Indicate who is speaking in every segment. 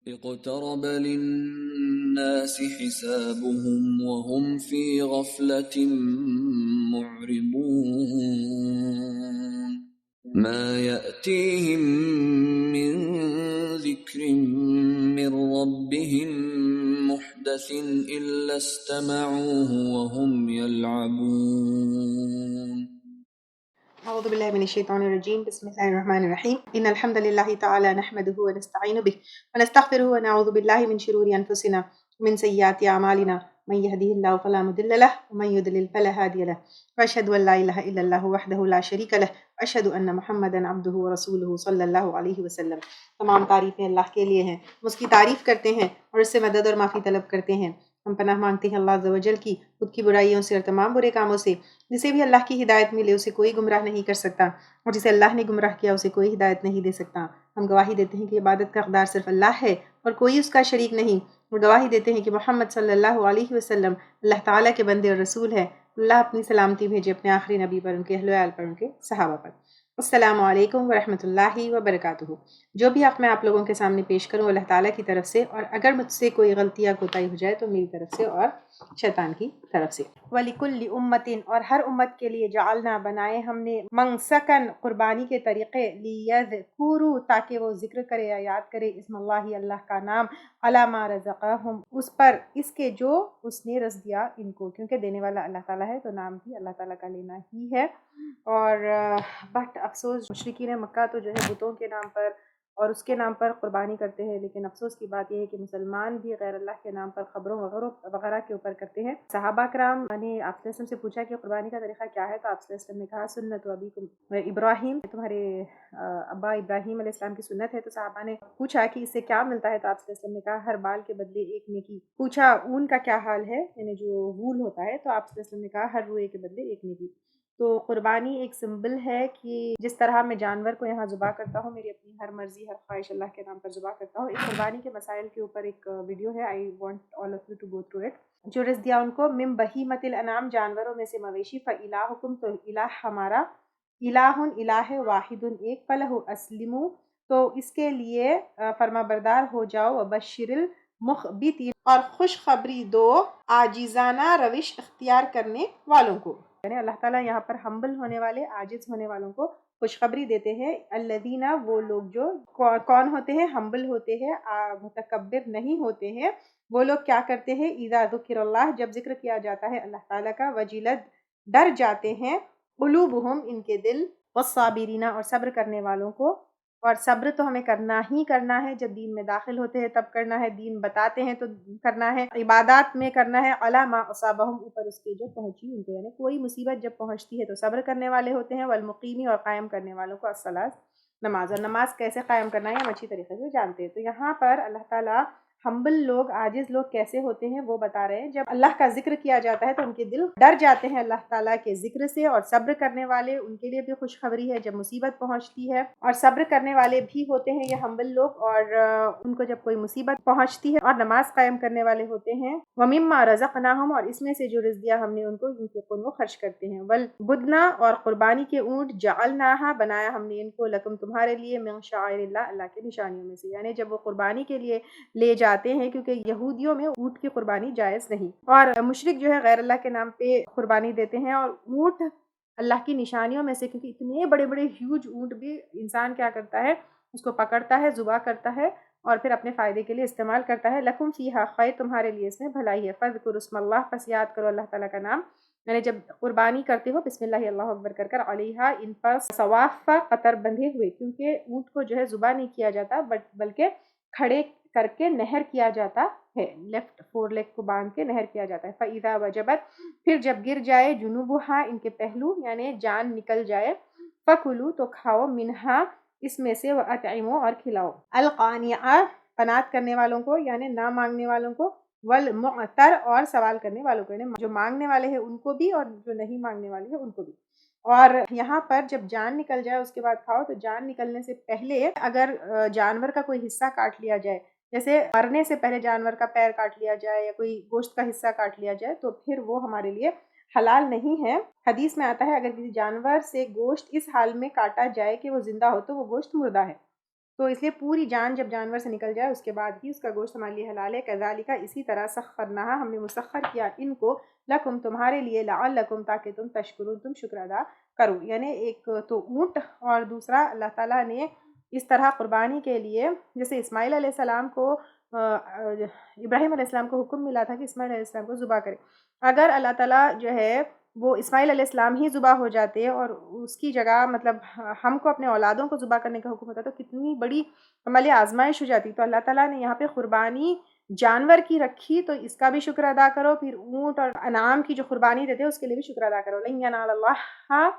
Speaker 1: اقترب للناس حسابهم وهم في غفلة معرضون ما يأتيهم من ذكر من ربهم محدث إلا استمعوه وهم يلعبون
Speaker 2: اعوذ باللہ من الشیطان الرجیم بسم اللہ الرحمن الرحیم ان الحمد للہ تعالی نحمده ونستعین به ونستغفره ونعوذ باللہ من شرور انفسنا ومن سیئات اعمالنا من يهده الله فلا مضل له ومن يضلل فلا هادي له واشهد ان لا اله الا الله وحده لا شريك له واشهد ان محمدا عبده ورسوله صلی اللہ علیہ وسلم۔ تمام تعریفیں اللہ کے لیے ہیں، ہم اس کی تعریف کرتے ہیں اور اس سے مدد اور معافی طلب کرتے ہیں۔ ہم پناہ مانگتے ہیں اللہ عز و جل کی، خود کی برائیوں سے اور تمام برے کاموں سے۔ جسے بھی اللہ کی ہدایت ملے اسے کوئی گمراہ نہیں کر سکتا، اور جسے اللہ نے گمراہ کیا اسے کوئی ہدایت نہیں دے سکتا۔ ہم گواہی دیتے ہیں کہ عبادت کا حقدار صرف اللہ ہے اور کوئی اس کا شریک نہیں، اور گواہی دیتے ہیں کہ محمد صلی اللہ علیہ وسلم اللہ تعالیٰ کے بندے اور رسول ہے۔ اللہ اپنی سلامتی بھیجے اپنے آخری نبی پر، ان کے اہل و عیال پر، ان کے صحابہ پر۔ السلام علیکم ورحمۃ اللہ وبرکاتہ۔ جو بھی حق میں آپ لوگوں کے سامنے پیش کروں اللہ تعالیٰ کی طرف سے، اور اگر مجھ سے کوئی غلطی یا کوتاہی ہو جائے تو میری طرف سے اور شیطان کی طرف سے۔ وَلِكُلِّ أُمَّةٍ اور ہر امت کے لیے جعلنا بنائے ہم نے منسکن قربانی کے طریقے، لیذکروا تاکہ وہ ذکر کرے یا یاد کرے اسم اللہ اللہ کا نام، علی ما رزقہم اس پر اس کے جو اس نے رزق دیا ان کو، کیونکہ دینے والا اللہ تعالیٰ ہے تو نام بھی اللہ تعالیٰ کا لینا ہی ہے۔ اور بٹ افسوس مشرکین مکہ تو جو ہے بتوں کے نام پر اور اس کے نام پر قربانی کرتے ہیں، لیکن افسوس کی بات یہ ہے کہ مسلمان بھی غیر اللہ کے نام پر خبروں وغیرہ کے اوپر کرتے ہیں۔ صحابہ کرام نے آپ صلی اللہ علیہ وسلم سے پوچھا کہ قربانی کا طریقہ کیا ہے، تو آپ صلی اللہ علیہ وسلم نے کہا سنت ابیکم ابراہیم، تمہارے ابا ابراہیم علیہ السلام کی سنت ہے۔ تو صحابہ نے پوچھا کہ اس سے کیا ملتا ہے، تو آپ صلی اللہ علیہ وسلم نے کہا ہر بال کے بدلے ایک نیکی۔ پوچھا اون کا کیا حال ہے، یعنی جو وول ہوتا ہے، تو آپ صلی اللہ علیہ وسلم نے کہا ہر روئے کے بدلے ایک نیکی۔ تو قربانی ایک سمبل ہے کہ جس طرح میں جانور کو یہاں ذبح کرتا ہوں، میری اپنی ہر مرضی ہر خواہش اللہ کے نام پر ذبح کرتا ہوں۔ اس قربانی کے مسائل کے اوپر ایک ویڈیو ہے، I want all of you to go through it. جو رزق دیا ان کو من بہیمۃ الانعام جانوروں میں سے مویشی، فالہکم تو الہ ہمارا، الہ الہ واحد ایک، فلہ اسلموا تو اس کے لیے فرما بردار ہو جاؤ، وبشر المخبتین اور خوشخبری دو عاجزانہ روش اختیار کرنے والوں کو۔ یعنی اللہ تعالیٰ یہاں پر ہمبل ہونے والے، عاجز ہونے والوں کو خوشخبری دیتے ہیں۔ الذین وہ لوگ جو کون ہوتے ہیں، ہمبل ہوتے ہیں، متکبر نہیں ہوتے ہیں۔ وہ لوگ کیا کرتے ہیں، اذا ذکر اللہ جب ذکر کیا جاتا ہے اللہ تعالیٰ کا، وجلت ڈر جاتے ہیں، قلوبہم ان کے دل، والصابرین اور صبر کرنے والوں کو۔ اور صبر تو ہمیں کرنا ہی کرنا ہے، جب دین میں داخل ہوتے ہیں تب کرنا ہے، دین بتاتے ہیں تو کرنا ہے، عبادات میں کرنا ہے، علی ما اصابہم اوپر اس کے جو پہنچی ان کو، یعنی کوئی مصیبت جب پہنچتی ہے تو صبر کرنے والے ہوتے ہیں، والمقیمی اور قائم کرنے والوں کو الصلاۃ نماز، اور نماز کیسے قائم کرنا ہے ہم اچھی طریقے سے جانتے ہیں۔ تو یہاں پر اللہ تعالیٰ ہمبل لوگ، عاجز لوگ کیسے ہوتے ہیں وہ بتا رہے ہیں۔ جب اللہ کا ذکر کیا جاتا ہے تو ان کے دل ڈر جاتے ہیں اللہ تعالیٰ کے ذکر سے، اور صبر کرنے والے ان کے لیے بھی خوشخبری ہے جب مصیبت پہنچتی ہے، اور صبر کرنے والے بھی ہوتے ہیں یہ ہمبل لوگ، اور ان کو جب کوئی مصیبت پہنچتی ہے، اور نماز قائم کرنے والے ہوتے ہیں۔ وَمِمَّا رَزَقْنَاهُمْ اور اس میں سے جو رزق دیا ہم نے ان کو، ينفقون وہ خرچ کرتے ہیں۔ وَالْبُدْنَ اور قربانی کے اونٹ، جعلناها بنایا ہم نے ان کو، لکم تمہارے لیے، من شعائر اللہ اللہ کی نشانیوں میں سے، یعنی جب وہ قربانی کے لیے لے جاتے ہیں، کیونکہ یہودیوں میں اونٹ کی قربانی جائز نہیں، اور مشرک جو ہے غیر اللہ کے نام پہ قربانی دیتے ہیں۔ اور اونٹ اللہ کی نشانیوں میں سے، کیونکہ اتنے بڑے بڑے ہیوج اونٹ بھی انسان کیا کرتا ہے، اس کو پکڑتا ہے، ذبح کرتا ہے اور پھر اپنے فائدے کے لیے استعمال کرتا ہے۔ لکم فیہا خیر تمہارے لیے اس میں بھلائی ہے، فاذکروا اسم اللہ پس یاد کرو اللہ تعالیٰ کا نام، یعنی جب قربانی کرتے ہو بسم اللہ اللہ اکبر کر کر، علیہا ان پر، صواف قطر بندھے ہوئے، کیونکہ اونٹ کو جو ہے ذبح نہیں کیا جاتا بلکہ کھڑے کر کے نہر کیا جاتا ہے، لیفٹ فور لیگ کو باندھ کے نہر کیا جاتا ہے۔ فَإِذَا وَجَبَتْ پھر جب گر جائے، جُنُوبُہا ان کے پہلو یعنی جان نکل جائے، فَكُلُوا تو کھاؤ، مِنْہا اس میں سے، وَأَطْعِمُوا اور کھلاؤ، الْقَانِعَ قناعت کرنے والوں کو یعنی نہ مانگنے والوں کو، والمعتر اور سوال کرنے والوں کو، یعنی جو مانگنے والے ہیں ان کو بھی اور جو نہیں مانگنے والے ہیں ان کو بھی۔ اور یہاں پر جب جان نکل جائے اس کے بعد کھاؤ، تو جان نکلنے سے پہلے اگر جانور کا کوئی حصہ کاٹ لیا جائے، جیسے مرنے سے پہلے جانور کا پیر کاٹ لیا جائے یا کوئی گوشت کا حصہ کاٹ لیا جائے، تو پھر وہ ہمارے لیے حلال نہیں ہے۔ حدیث میں آتا ہے اگر کسی جانور سے گوشت اس حال میں کاٹا جائے کہ وہ زندہ ہو تو وہ گوشت مردہ ہے، تو اس لیے پوری جان جب جانور سے نکل جائے اس کے بعد ہی اس کا گوشت ہمارے لیے حلال ہے. کذالک اسی طرح سخرناہا ہم نے مسخر کیا ان کو لکم تمہارے لیے لعلکم تاکہ تم تشکرون تم شکر ادا کرو. یعنی ایک تو اونٹ اور دوسرا اللہ تعالیٰ نے اس طرح قربانی کے لیے جیسے اسماعیل علیہ السلام کو ابراہیم علیہ السلام کو حکم ملا تھا کہ اسماعیل علیہ السلام کو ذبح کرے. اگر اللہ تعالیٰ جو ہے وہ اسماعیل علیہ السلام ہی ذبح ہو جاتے اور اس کی جگہ مطلب ہم کو اپنے اولادوں کو ذبح کرنے کا حکم ہوتا تو کتنی بڑی عملی آزمائش ہو جاتی. تو اللہ تعالیٰ نے یہاں پہ قربانی جانور کی رکھی تو اس کا بھی شکر ادا کرو. پھر اونٹ اور انعام کی جو قربانی دیتے اس کے لیے بھی شکر ادا کرو. لن ینال اللہ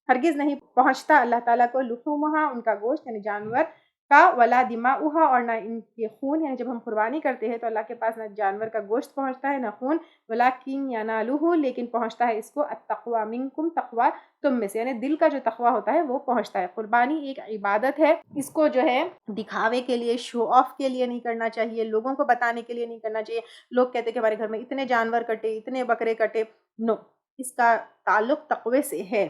Speaker 2: ہرگز نہیں پہنچتا اللہ تعالیٰ کو لحومہا ان کا گوشت یعنی جانور کا ولا دماؤہا اور نہ ان کے خون. یعنی جب ہم قربانی کرتے ہیں تو اللہ کے پاس نہ جانور کا گوشت پہنچتا ہے نہ خون. ولکن ینالہ لیکن پہنچتا ہے اس کو التقوی منکم تقوی تم میں سے یعنی دل کا جو تقوی ہوتا ہے وہ پہنچتا ہے. قربانی ایک عبادت ہے. اس کو جو ہے دکھاوے کے لیے شو آف کے لیے نہیں کرنا چاہیے. لوگوں کو بتانے کے لیے نہیں کرنا چاہیے. لوگ کہتے کہ ہمارے گھر میں اتنے جانور کٹے اتنے بکرے کٹے. نو اس کا تعلق تقوی سے ہے.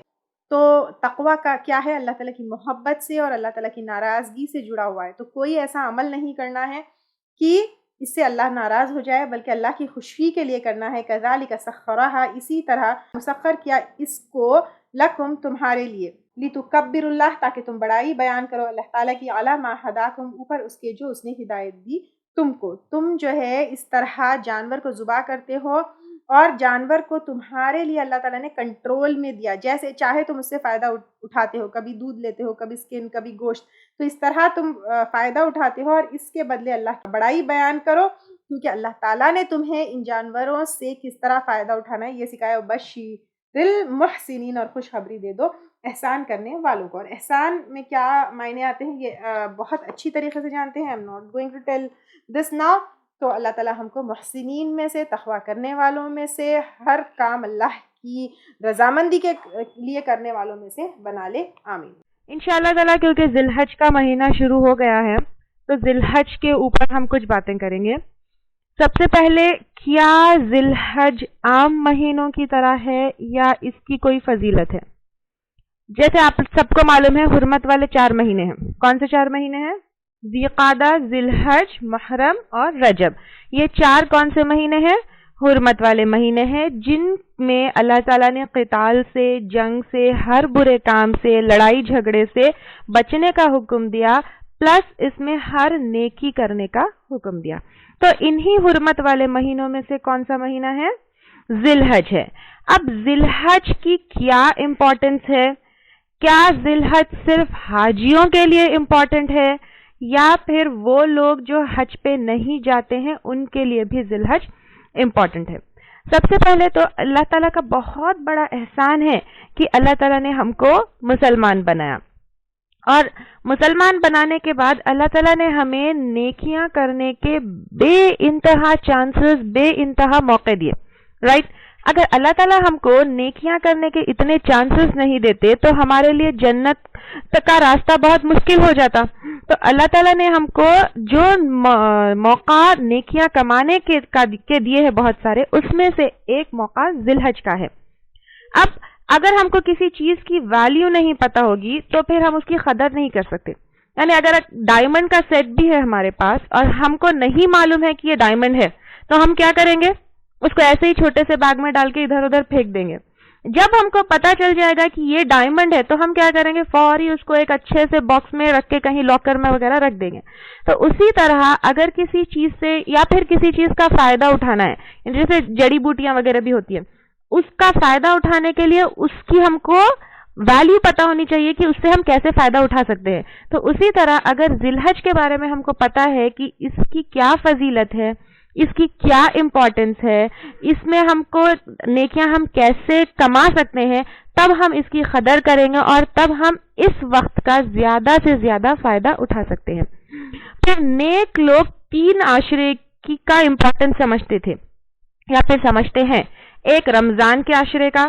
Speaker 2: تو تقوی کا کیا ہے؟ اللہ تعالیٰ کی محبت سے اور اللہ تعالیٰ کی ناراضگی سے جڑا ہوا ہے. تو کوئی ایسا عمل نہیں کرنا ہے کہ اس سے اللہ ناراض ہو جائے بلکہ اللہ کی خوشی کے لیے کرنا ہے. کذالک سخرہا اسی طرح مسخر کیا اس کو لکم تمہارے لیے لتکبروا اللہ تاکہ تم بڑائی بیان کرو اللہ تعالیٰ کی علی ما ہداکم اوپر اس کے جو اس نے ہدایت دی تم کو. تم جو ہے اس طرح جانور کو ذبح کرتے ہو اور جانور کو تمہارے لیے اللہ تعالیٰ نے کنٹرول میں دیا. جیسے چاہے تم اس سے فائدہ اٹھاتے ہو. کبھی دودھ لیتے ہو کبھی سکن کبھی گوشت. تو اس طرح تم فائدہ اٹھاتے ہو اور اس کے بدلے اللہ کی بڑائی بیان کرو کیونکہ اللہ تعالیٰ نے تمہیں ان جانوروں سے کس طرح فائدہ اٹھانا ہے یہ سکھایا. بشیر المحسنین اور خوشخبری دے دو احسان کرنے والوں کو. اور احسان میں کیا معنی آتے ہیں یہ بہت اچھی طریقے سے جانتے ہیں. I'm not going to tell this now. تو اللہ تعالیٰ ہم کو محسنین میں سے تقوی کرنے والوں میں سے ہر کام اللہ کی رضامندی کے لیے کرنے والوں میں سے بنا لے. آمین.
Speaker 3: انشاءاللہ تعالیٰ کیونکہ ذی الحج کا مہینہ شروع ہو گیا ہے تو ذی الحج کے اوپر ہم کچھ باتیں کریں گے. سب سے پہلے کیا ذی الحج عام مہینوں کی طرح ہے یا اس کی کوئی فضیلت ہے؟ جیسے آپ سب کو معلوم ہے حرمت والے 4 مہینے ہیں. کون سے 4 مہینے ہیں؟ ذی قعدہ، ذی الحج، محرم اور رجب. یہ 4 کون سے مہینے ہیں؟ حرمت والے مہینے ہیں جن میں اللہ تعالیٰ نے قتال سے، جنگ سے، ہر برے کام سے، لڑائی جھگڑے سے بچنے کا حکم دیا پلس اس میں ہر نیکی کرنے کا حکم دیا. تو انہی حرمت والے مہینوں میں سے کون سا مہینہ ہے؟ ذی الحج ہے. اب ذی الحج کی کیا امپورٹنس ہے؟ کیا ذی الحج صرف حاجیوں کے لیے امپورٹنٹ ہے یا پھر وہ لوگ جو حج پہ نہیں جاتے ہیں ان کے لیے بھی ذی الحج امپورٹنٹ ہے؟ سب سے پہلے تو اللہ تعالیٰ کا بہت بڑا احسان ہے کہ اللہ تعالیٰ نے ہم کو مسلمان بنایا اور مسلمان بنانے کے بعد اللہ تعالیٰ نے ہمیں نیکیاں کرنے کے بے انتہا چانسز، بے انتہا موقع دیے. رائٹ؟ اگر اللہ تعالیٰ ہم کو نیکیاں کرنے کے اتنے چانسز نہیں دیتے تو ہمارے لیے جنت کا راستہ بہت مشکل ہو جاتا. تو اللہ تعالیٰ نے ہم کو جو موقع نیکیاں کمانے کے دیے ہیں بہت سارے، اس میں سے ایک موقع ذی الحج کا ہے. اب اگر ہم کو کسی چیز کی ویلیو نہیں پتا ہوگی تو پھر ہم اس کی قدر نہیں کر سکتے. یعنی اگر ڈائمنڈ کا سیٹ بھی ہے ہمارے پاس اور ہم کو نہیں معلوم ہے کہ یہ ڈائمنڈ ہے تو ہم کیا کریں گے؟ اس کو ایسے ہی چھوٹے سے بیگ میں ڈال کے ادھر ادھر پھینک دیں گے. جب ہم کو پتا چل جائے گا کہ یہ ڈائمنڈ ہے تو ہم کیا کریں گے؟ فوری اس کو ایک اچھے سے باکس میں رکھ کے کہیں لاکر میں وغیرہ رکھ دیں گے. تو اسی طرح اگر کسی چیز سے یا پھر کسی چیز کا فائدہ اٹھانا ہے، جیسے جڑی بوٹیاں وغیرہ بھی ہوتی ہیں، اس کا فائدہ اٹھانے کے لیے اس کی ہم کو ویلیو پتا ہونی چاہیے کہ اس سے ہم کیسے فائدہ اٹھا سکتے ہیں. تو اسی طرح اگر ذی الحج کے بارے میں ہم کو پتا ہے کہ اس کی کیا فضیلت ہے، اس کی کیا امپورٹنس ہے، اس میں ہم کو نیکیاں ہم کیسے کما سکتے ہیں، تب ہم اس کی قدر کریں گے اور تب ہم اس وقت کا زیادہ سے زیادہ فائدہ اٹھا سکتے ہیں. پھر نیک لوگ 3 عاشرے کا امپورٹنس سمجھتے تھے یا پھر سمجھتے ہیں. ایک رمضان کے عشرے کا،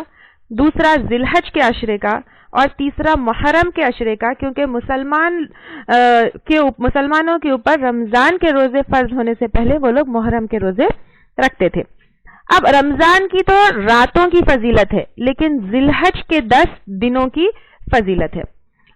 Speaker 3: دوسرا ذی الحج کے عشرے کا اور تیسرا محرم کے عشرے کا، کیونکہ مسلمانوں کے اوپر رمضان کے روزے فرض ہونے سے پہلے وہ لوگ محرم کے روزے رکھتے تھے. اب رمضان کی تو راتوں کی فضیلت ہے لیکن ذی الحج کے 10 دنوں کی فضیلت ہے.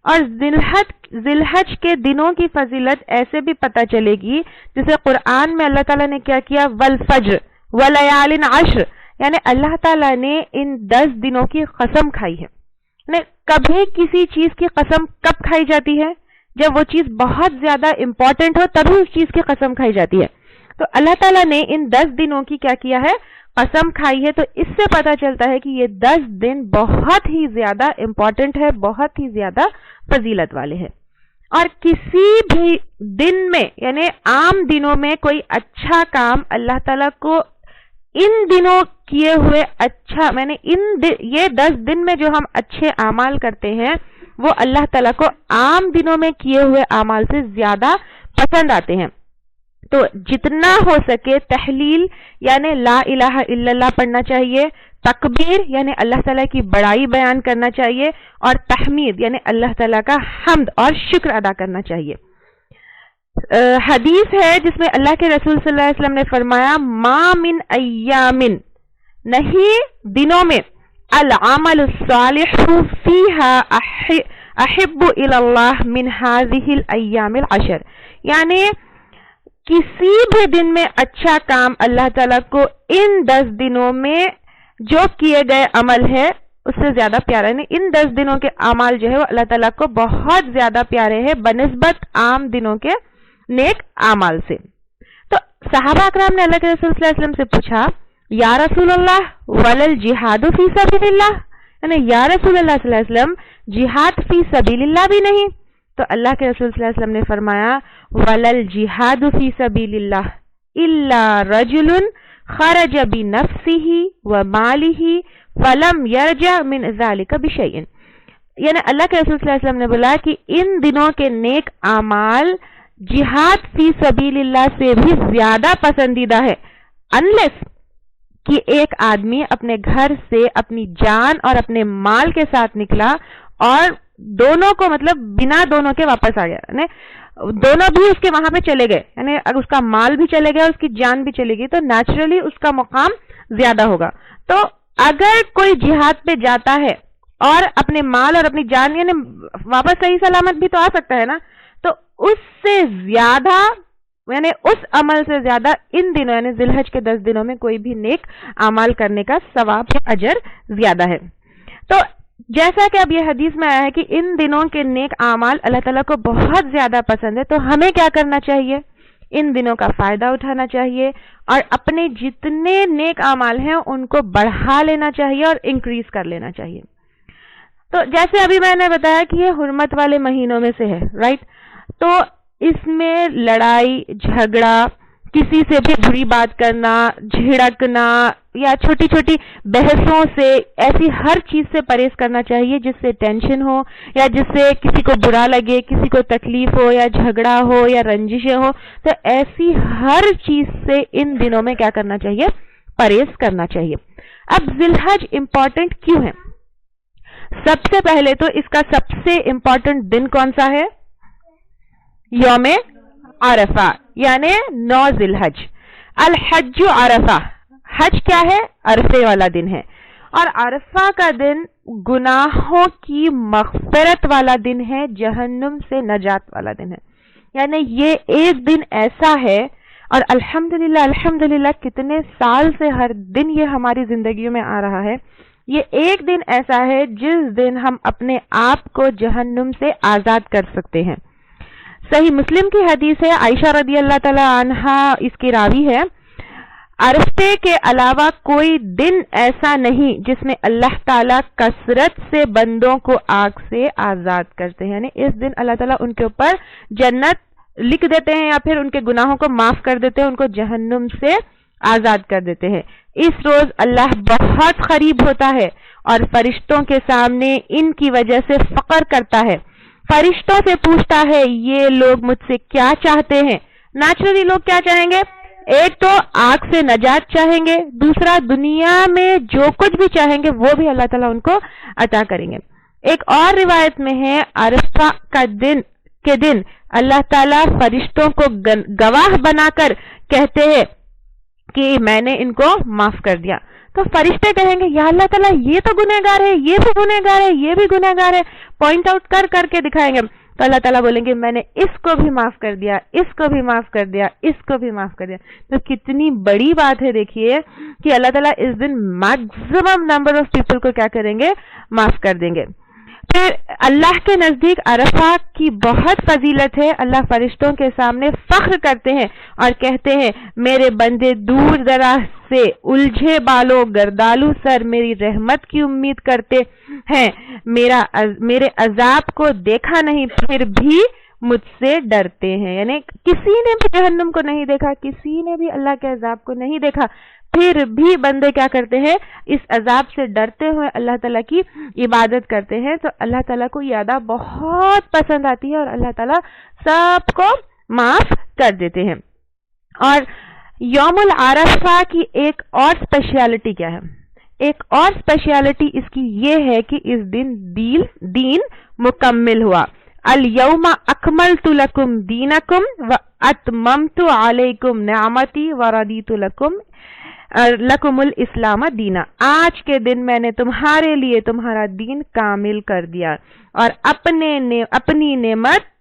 Speaker 3: اور ذی الحج کے دنوں کی فضیلت ایسے بھی پتہ چلے گی جسے قرآن میں اللہ تعالیٰ نے کیا کیا، والفجر ولیال عشر، یعنی اللہ تعالیٰ نے ان 10 دنوں کی قسم کھائی ہے. یعنی کبھی کسی چیز کی قسم کب کھائی جاتی ہے؟ جب وہ چیز بہت زیادہ امپورٹنٹ ہو تبھی اس چیز کی قسم کھائی جاتی ہے. تو اللہ تعالیٰ نے ان 10 دنوں کی کیا کیا ہے، قسم کھائی ہے. تو اس سے پتہ چلتا ہے کہ یہ 10 دن بہت ہی زیادہ امپورٹنٹ ہے، بہت ہی زیادہ فضیلت والے ہیں. اور کسی بھی دن میں یعنی عام دنوں میں کوئی اچھا کام اللہ تعالیٰ کو ان دنوں کیے ہوئے اچھا، میں نے یہ 10 دن میں جو ہم اچھے اعمال کرتے ہیں وہ اللہ تعالیٰ کو عام دنوں میں کیے ہوئے اعمال سے زیادہ پسند آتے ہیں. تو جتنا ہو سکے تحلیل یعنی لا الہ الا اللہ پڑھنا چاہیے، تکبیر یعنی اللہ تعالیٰ کی بڑائی بیان کرنا چاہیے، اور تحمید یعنی اللہ تعالیٰ کا حمد اور شکر ادا کرنا چاہیے. حدیث ہے جس میں اللہ کے رسول صلی اللہ علیہ وسلم نے فرمایا، ما من ایامن، نہیں دنوں میں، العمل الصالح فیہا احب الی اللہ من ہذہ الایام العشر، یعنی کسی بھی دن میں اچھا کام اللہ تعالیٰ کو ان 10 دنوں میں جو کیے گئے عمل ہے اس سے زیادہ پیارا ہے. ان 10 دنوں کے اعمال جو ہے وہ اللہ تعالیٰ کو بہت زیادہ پیارے ہیں بنسبت عام دنوں کے نیک اعمال سے. تو صحابہ اکرام نے اللہ کے رسول صلی اللہ علیہ وسلم سے پوچھا، یا رسول اللہ ولل جہاد فی سبیل اللہ، یعنی یا رسول اللہ صلی اللہ علیہ وسلم جہاد فی سبیل اللہ بھی نہیں؟ تو اللہ کے رسول صلی اللہ علیہ وسلم نے فرمایا، ولل جہاد فی سبیل اللہ الا رجل خرج بنفسه وماله فلم يرجع من ذلك بشيء، یعنی اللہ کے رسول صلی اللہ علیہ وسلم نے بولا کہ ان دنوں کے نیک اعمال جہاد فی سبیل اللہ سے بھی زیادہ پسندیدہ ہے، انلیس کہ ایک آدمی اپنے گھر سے اپنی جان اور اپنے مال کے ساتھ نکلا اور دونوں کو مطلب بنا دونوں کے واپس آ گیا، یعنی دونوں بھی اس کے وہاں پہ چلے گئے، یعنی اگر اس کا مال بھی چلے گیا اس کی جان بھی چلے گی تو نیچرلی اس کا مقام زیادہ ہوگا. تو اگر کوئی جہاد پہ جاتا ہے اور اپنے مال اور اپنی جان یعنی واپس صحیح سلامت بھی تو آ سکتا ہے نا، تو اس سے زیادہ یعنی اس عمل سے زیادہ ان دنوں یعنی ذی الحج کے 10 دنوں میں کوئی بھی نیک اعمال کرنے کا ثواب یا اجر زیادہ ہے. تو جیسا کہ اب یہ حدیث میں آیا ہے کہ ان دنوں کے نیک اعمال اللہ تعالیٰ کو بہت زیادہ پسند ہے، تو ہمیں کیا کرنا چاہیے؟ ان دنوں کا فائدہ اٹھانا چاہیے اور اپنے جتنے نیک اعمال ہیں ان کو بڑھا لینا چاہیے اور انکریز کر لینا چاہیے. تو جیسے ابھی میں نے بتایا کہ یہ حرمت والے مہینوں میں سے ہے، رائٹ؟ تو اس میں لڑائی جھگڑا، کسی سے بھی بری بات کرنا، جھڑکنا یا چھوٹی چھوٹی بحثوں سے، ایسی ہر چیز سے پرہیز کرنا چاہیے جس سے ٹینشن ہو یا جس سے کسی کو برا لگے، کسی کو تکلیف ہو یا جھگڑا ہو یا رنجشیں ہو. تو ایسی ہر چیز سے ان دنوں میں کیا کرنا چاہیے؟ پرہیز کرنا چاہیے. اب ذی الحج امپورٹنٹ کیوں ہے؟ سب سے پہلے تو اس کا سب سے امپورٹنٹ دن کون سا ہے؟ یوم عرفہ یعنی 9 ذی الحج. الحج عرفہ، حج کیا ہے؟ عرفے والا دن ہے، اور عرفہ کا دن گناہوں کی مغفرت والا دن ہے، جہنم سے نجات والا دن ہے. یعنی یہ ایک دن ایسا ہے، اور الحمدللہ کتنے سال سے ہر دن یہ ہماری زندگیوں میں آ رہا ہے. یہ ایک دن ایسا ہے جس دن ہم اپنے آپ کو جہنم سے آزاد کر سکتے ہیں. صحیح مسلم کی حدیث ہے، عائشہ رضی اللہ تعالی عنہا اس کی راوی ہے، عرفے کے علاوہ کوئی دن ایسا نہیں جس میں اللہ تعالیٰ کثرت سے بندوں کو آگ سے آزاد کرتے ہیں. یعنی اس دن اللہ تعالیٰ ان کے اوپر جنت لکھ دیتے ہیں یا پھر ان کے گناہوں کو معاف کر دیتے ہیں، ان کو جہنم سے آزاد کر دیتے ہیں. اس روز اللہ بہت قریب ہوتا ہے اور فرشتوں کے سامنے ان کی وجہ سے فخر کرتا ہے. فرشتوں سے پوچھتا ہے یہ لوگ مجھ سے کیا چاہتے ہیں؟ نیچرلی لوگ کیا چاہیں گے؟ ایک تو آگ سے نجات چاہیں گے، دوسرا دنیا میں جو کچھ بھی چاہیں گے وہ بھی اللہ تعالیٰ ان کو عطا کریں گے. ایک اور روایت میں ہے عرفہ کے دن اللہ تعالیٰ فرشتوں کو گواہ بنا کر کہتے ہیں کہ میں نے ان کو معاف کر دیا. تو فرشتے کہیں گے یا اللہ تعالیٰ یہ تو گنہگار ہے، یہ بھی گنہگار ہے، یہ بھی گنہگار ہے، پوائنٹ آؤٹ کر کر کے دکھائیں گے. تو اللہ تعالیٰ بولیں گے میں نے اس کو بھی معاف کر دیا، اس کو بھی معاف کر دیا، اس کو بھی معاف کر دیا. تو کتنی بڑی بات ہے دیکھیے کہ اللہ تعالیٰ اس دن میکسیمم نمبر آف پیپل کو کیا کریں گے، معاف کر دیں گے. پھر اللہ کے نزدیک عرفہ کی بہت فضیلت ہے. اللہ فرشتوں کے سامنے فخر کرتے ہیں اور کہتے ہیں میرے بندے دور دراز سے الجھے بالوں گردالو سر میری رحمت کی امید کرتے ہیں، میرے عذاب کو دیکھا نہیں پھر بھی مجھ سے ڈرتے ہیں. یعنی کسی نے بھی جہنم کو نہیں دیکھا، کسی نے بھی اللہ کے عذاب کو نہیں دیکھا، پھر بھی بندے کیا کرتے ہیں، اس عذاب سے ڈرتے ہوئے اللہ تعالیٰ کی عبادت کرتے ہیں. تو اللہ تعالیٰ کو یہ ادا بہت پسند آتی ہے اور اللہ تعالیٰ سب کو معاف کر دیتے ہیں. اور یوم العرفہ کی ایک اور اسپیشلٹی کیا ہے؟ ایک اور اسپیشلٹی اس کی یہ ہے کہ اس دین مکمل ہوا. الیوم اکملت لکم دینکم واتممت علیکم نعمتی ورضیت لکم الاسلام دینا. آج کے دن میں نے تمہارے لیے تمہارا دین کامل کر دیا اور اپنی نعمت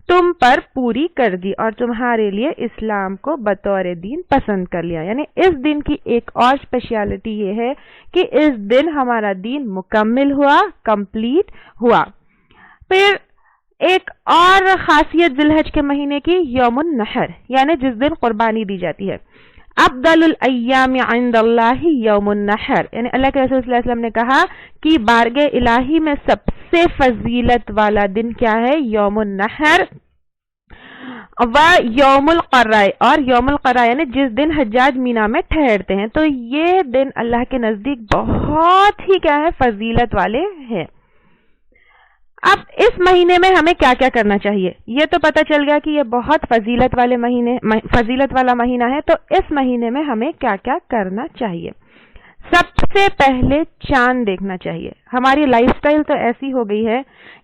Speaker 3: تم پر پوری کر دی اور تمہارے لیے اسلام کو بطور دین پسند کر لیا. یعنی اس دن کی ایک اور اسپیشلٹی یہ ہے کہ اس دن ہمارا دین مکمل ہوا، کمپلیٹ ہوا. پھر ایک اور خاصیت ذی الحج کے مہینے کی یوم النحر، یعنی جس دن قربانی دی جاتی ہے. افضل الایام عند اللہ یوم النحر، یعنی اللہ کے رسول صلی اللہ علیہ وسلم نے کہا کہ بارگاہ الہی میں سب سے فضیلت والا دن کیا ہے؟ یوم النحر و یوم القرہ، اور یوم القرہ یعنی جس دن حجاج مینا میں ٹھہرتے ہیں. تو یہ دن اللہ کے نزدیک بہت ہی کیا ہے، فضیلت والے ہیں. اب اس مہینے میں ہمیں کیا کیا کرنا چاہیے؟ یہ تو پتہ چل گیا کہ یہ بہت فضیلت والا مہینہ ہے. تو اس مہینے میں ہمیں کیا کیا کرنا چاہیے؟ سب سے پہلے چاند دیکھنا چاہیے. ہماری لائف سٹائل تو ایسی ہو گئی ہے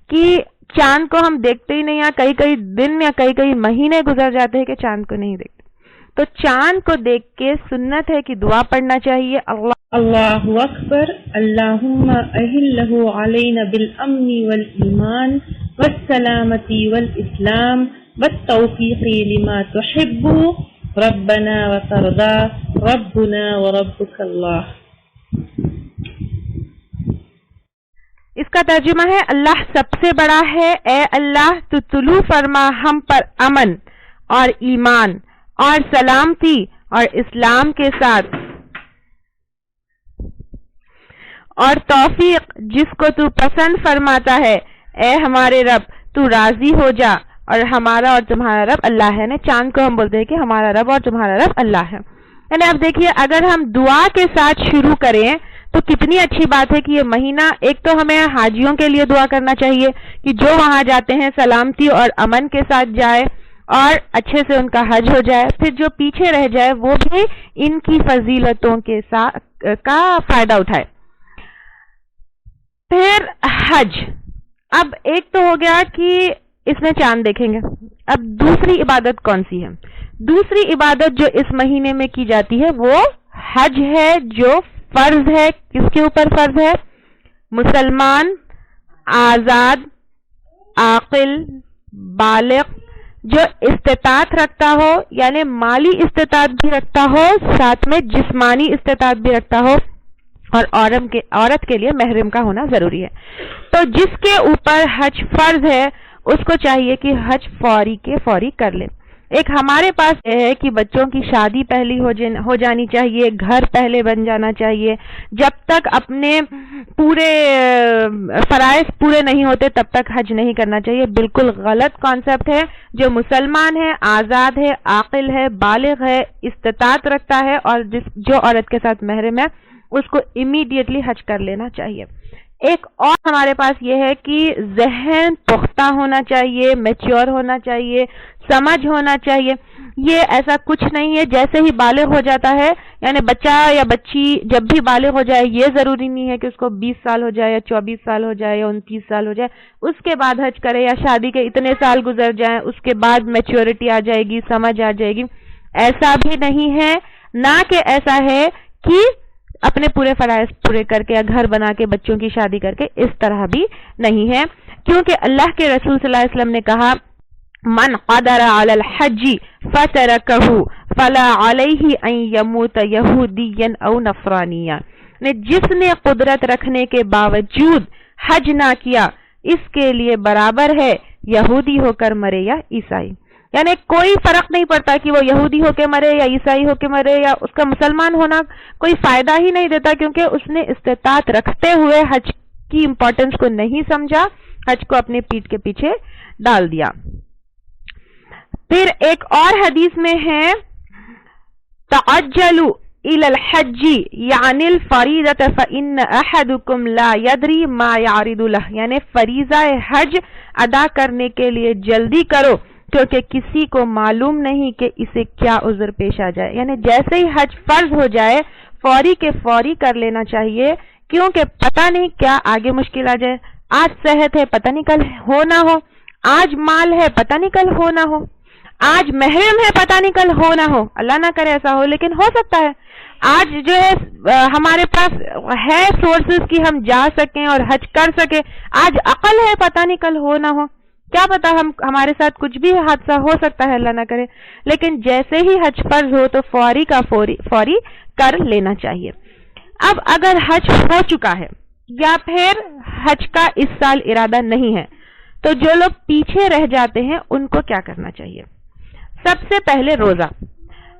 Speaker 3: کہ چاند کو ہم دیکھتے ہی نہیں، یا کئی دن یا کئی مہینے گزر جاتے ہیں کہ چاند کو نہیں دیکھتے. تو چاند کو دیکھ کے سنت ہے کہ دعا پڑھنا چاہیے.
Speaker 4: اللہ اکبر، اللہم اہلہ علینا بالامن والایمان والسلامتی والاسلام والتوفیق لما تحب ربنا وترضى ربنا وربک اللہ.
Speaker 3: اس کا ترجمہ ہے اللہ سب سے بڑا ہے، اے اللہ تو طلوع فرما ہم پر امن اور ایمان اور سلامتی اور اسلام کے ساتھ، اور توفیق جس کو تو پسند فرماتا ہے. اے ہمارے رب تو راضی ہو جا، اور ہمارا اور تمہارا رب اللہ ہے. یعنی چاند کو ہم بولتے ہیں کہ ہمارا رب اور تمہارا رب اللہ ہے. یعنی اب دیکھیے اگر ہم دعا کے ساتھ شروع کریں تو کتنی اچھی بات ہے کہ یہ مہینہ، ایک تو ہمیں حاجیوں کے لیے دعا کرنا چاہیے کہ جو وہاں جاتے ہیں سلامتی اور امن کے ساتھ جائے اور اچھے سے ان کا حج ہو جائے. پھر جو پیچھے رہ جائے وہ بھی ان کی فضیلتوں کے ساتھ کا فائدہ اٹھائے. پھر حج. اب ایک تو ہو گیا کہ اس میں چاند دیکھیں گے. اب دوسری عبادت کون سی ہے؟ دوسری عبادت جو اس مہینے میں کی جاتی ہے وہ حج ہے، جو فرض ہے. کس کے اوپر فرض ہے؟ مسلمان، آزاد، عاقل، بالغ، جو استطاعت رکھتا ہو، یعنی مالی استطاعت بھی رکھتا ہو، ساتھ میں جسمانی استطاعت بھی رکھتا ہو، اور عورت کے لیے محرم کا ہونا ضروری ہے. تو جس کے اوپر حج فرض ہے اس کو چاہیے کہ حج فوری کے فوری کر لے. ایک ہمارے پاس یہ ہے کہ بچوں کی شادی پہلی ہو جانی چاہیے، گھر پہلے بن جانا چاہیے. جب تک اپنے پورے فرائض پورے نہیں ہوتے تب تک حج نہیں کرنا چاہیے. بالکل غلط کانسیپٹ ہے. جو مسلمان ہے، آزاد ہے، عاقل ہے، بالغ ہے، استطاعت رکھتا ہے، اور جو عورت کے ساتھ محرم ہے اس کو امیڈیٹلی حج کر لینا چاہیے. ایک اور ہمارے پاس یہ ہے کہ ذہن پختہ ہونا چاہیے، میچور ہونا چاہیے، سمجھ ہونا چاہیے. یہ ایسا کچھ نہیں ہے جیسے ہی بالغ ہو جاتا ہے، یعنی بچہ یا بچی جب بھی بالغ ہو جائے یہ ضروری نہیں ہے کہ اس کو 20 سال ہو جائے یا 24 سال ہو جائے یا 29 سال ہو جائے اس کے بعد حج کرے، یا شادی کے اتنے سال گزر جائیں اس کے بعد میچورٹی آ جائے گی، سمجھ آ جائے گی. ایسا بھی نہیں ہے. نہ کہ ایسا ہے کہ اپنے پورے فرائض پورے کر کے یا گھر بنا کے بچوں کی شادی کر کے، اس طرح بھی نہیں ہے، کیونکہ اللہ کے رسول صلی اللہ علیہ وسلم نے کہا من قدر علی الحج فترکہ فلا علیہ ان یموت یہودیا او نصرانیا، جس نے قدرت رکھنے کے باوجود حج نہ کیا اس کے لیے برابر ہے یہودی ہو کر مرے یا عیسائی. یعنی کوئی فرق نہیں پڑتا کہ وہ یہودی ہو کے مرے یا عیسائی ہو کے مرے، یا اس کا مسلمان ہونا کوئی فائدہ ہی نہیں دیتا، کیونکہ اس نے استطاعت رکھتے ہوئے حج کی امپورٹنس کو نہیں سمجھا، حج کو اپنے پیٹھ کے پیچھے ڈال دیا. پھر ایک اور حدیث میں ہے تعجلوا الى الحج یعنی الفریضۃ فان احدکم لا یدری ما یعرض له، یعنی فریضہ حج ادا کرنے کے لیے جلدی کرو کیونکہ کسی کو معلوم نہیں کہ اسے کیا عذر پیش آ جائے. یعنی جیسے ہی حج فرض ہو جائے فوری کے فوری کر لینا چاہیے، کیونکہ پتہ نہیں کیا آگے مشکل آ جائے. آج صحت ہے پتہ نہیں کل ہو نہ ہو، آج مال ہے پتہ نہیں کل ہو نہ ہو، آج محرم ہے پتہ نہیں کل ہو نہ ہو، اللہ نہ کرے ایسا ہو لیکن ہو سکتا ہے. آج جو ہے ہمارے پاس ہے سورسز کی ہم جا سکیں اور حج کر سکیں، آج عقل ہے پتہ نہیں کل ہو نہ ہو، کیا پتا ہمارے ساتھ کچھ بھی حادثہ ہو سکتا ہے، اللہ نہ کرے. لیکن جیسے ہی حج فرض ہو تو فوری کا فوری کر لینا چاہیے. اب اگر حج ہو چکا ہے یا پھر حج کا اس سال ارادہ نہیں ہے تو جو لوگ پیچھے رہ جاتے ہیں ان کو کیا کرنا چاہیے؟ سب سے پہلے روزہ،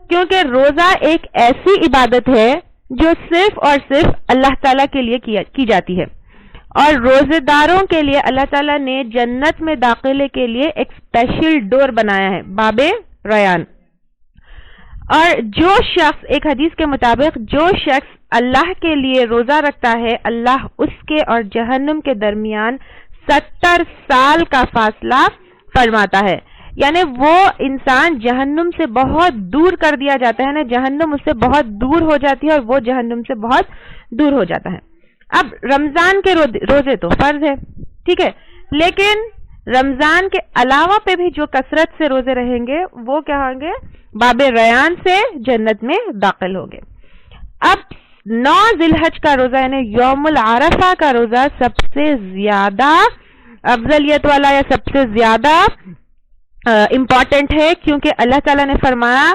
Speaker 3: کیونکہ روزہ ایک ایسی عبادت ہے جو صرف اور صرف اللہ تعالیٰ کے لیے کی جاتی ہے، اور روزے داروں کے لیے اللہ تعالیٰ نے جنت میں داخلے کے لیے ایک اسپیشل ڈور بنایا ہے، باب ریان. اور جو شخص، ایک حدیث کے مطابق جو شخص اللہ کے لیے روزہ رکھتا ہے اللہ اس کے اور جہنم کے درمیان 70 سال کا فاصلہ فرماتا ہے. یعنی وہ انسان جہنم سے بہت دور کر دیا جاتا ہے نا، جہنم اس سے بہت دور ہو جاتی ہے اور وہ جہنم سے بہت دور ہو جاتا ہے. اب رمضان کے روزے تو فرض ہے، ٹھیک ہے، لیکن رمضان کے علاوہ پہ بھی جو کثرت سے روزے رہیں گے وہ کیا ہوں گے؟ باب ریان سے جنت میں داخل ہوں گے. اب 9 ذی الحج کا روزہ یعنی یوم العرفہ کا روزہ سب سے زیادہ افضلیت والا یا سب سے زیادہ امپورٹنٹ ہے، کیونکہ اللہ تعالیٰ نے فرمایا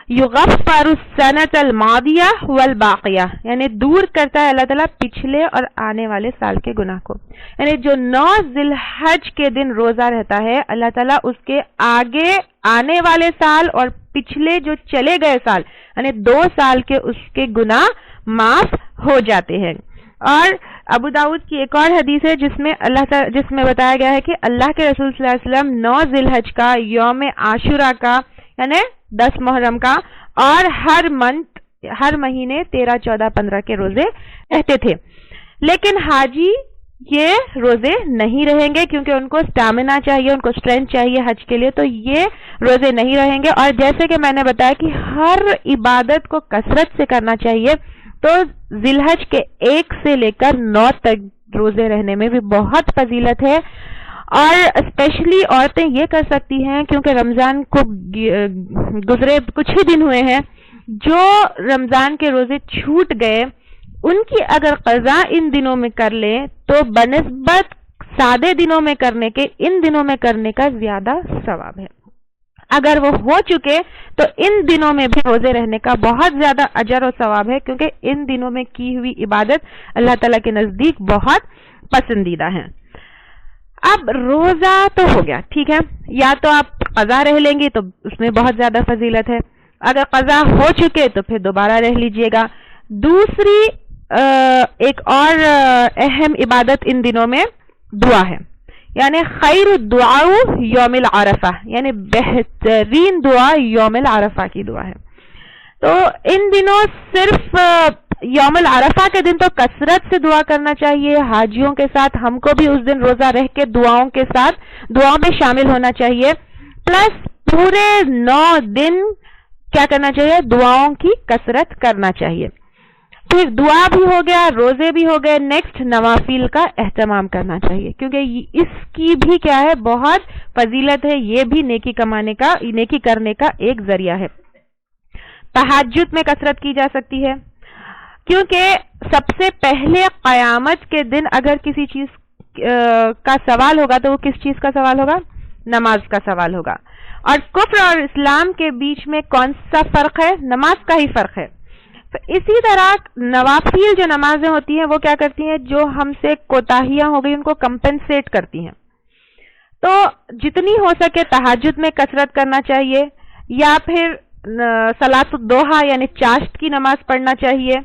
Speaker 3: یغفر السنۃ الماضیہ والباقیہ، یعنی دور کرتا ہے اللہ تعالیٰ پچھلے اور آنے والے سال کے گناہ کو. یعنی جو 9 ذی الحج کے دن روزہ رہتا ہے اللہ تعالیٰ اس کے آگے آنے والے سال اور پچھلے جو چلے گئے سال یعنی 2 سال کے اس کے گناہ معاف ہو جاتے ہیں. اور ابو داؤد کی ایک اور حدیث ہے جس میں بتایا گیا ہے کہ اللہ کے رسول صلی اللہ علیہ وسلم 9 ذی الحج کا، یوم عاشورہ کا یعنی 10 محرم کا، اور ہر مہینے 13، 14، 15 کے روزے رہتے تھے. لیکن حاجی یہ روزے نہیں رہیں گے کیونکہ ان کو اسٹیمنا چاہیے، ان کو اسٹرینتھ چاہیے حج کے لیے، تو یہ روزے نہیں رہیں گے. اور جیسے کہ میں نے بتایا کہ ہر عبادت کو کثرت سے کرنا چاہیے، تو ذی الحج کے 1 سے لے کر 9 تک روزے رہنے میں بھی بہت فضیلت ہے. اور اسپیشلی عورتیں یہ کر سکتی ہیں کیونکہ رمضان کو گزرے کچھ ہی دن ہوئے ہیں، جو رمضان کے روزے چھوٹ گئے ان کی اگر قضا ان دنوں میں کر لیں تو بنسبت سادے دنوں میں کرنے کے ان دنوں میں کرنے کا زیادہ ثواب ہے. اگر وہ ہو چکے تو ان دنوں میں بھی روزے رہنے کا بہت زیادہ اجر و ثواب ہے، کیونکہ ان دنوں میں کی ہوئی عبادت اللہ تعالیٰ کے نزدیک بہت پسندیدہ ہے. اب روزہ تو ہو گیا، ٹھیک ہے، یا تو آپ قضا رہ لیں گے تو اس میں بہت زیادہ فضیلت ہے، اگر قضا ہو چکے تو پھر دوبارہ رہ لیجئے گا. دوسری ایک اور اہم عبادت ان دنوں میں دعا ہے، یعنی خیر الدعاء یوم العرفہ، یعنی بہترین دعا یوم العرفہ کی دعا ہے. تو ان دنوں صرف یوم العرفہ کے دن تو کثرت سے دعا کرنا چاہیے، حاجیوں کے ساتھ ہم کو بھی اس دن روزہ رہ کے دعاؤں کے ساتھ دعاؤں میں شامل ہونا چاہیے، پلس پورے 9 دن کیا کرنا چاہیے؟ دعاؤں کی کثرت کرنا چاہیے. پھر دعا بھی ہو گیا، روزے بھی ہو گئے، نیکسٹ نوافل کا اہتمام کرنا چاہیے کیونکہ اس کی بھی کیا ہے؟ بہت فضیلت ہے، یہ بھی نیکی کرنے کا ایک ذریعہ ہے. تہجد میں کثرت کی جا سکتی ہے، کیونکہ سب سے پہلے قیامت کے دن اگر کسی چیز کا سوال ہوگا تو وہ کس چیز کا سوال ہوگا؟ نماز کا سوال ہوگا. اور کفر اور اسلام کے بیچ میں کون سا فرق ہے؟ نماز کا ہی فرق ہے. تو اسی طرح نوافل جو نمازیں ہوتی ہیں وہ کیا کرتی ہیں؟ جو ہم سے کوتاہیاں ہو گئی ان کو کمپنسیٹ کرتی ہیں. تو جتنی ہو سکے تہجد میں کثرت کرنا چاہیے، یا پھر صلاۃ الضحیٰ یعنی چاشت کی نماز پڑھنا چاہیے.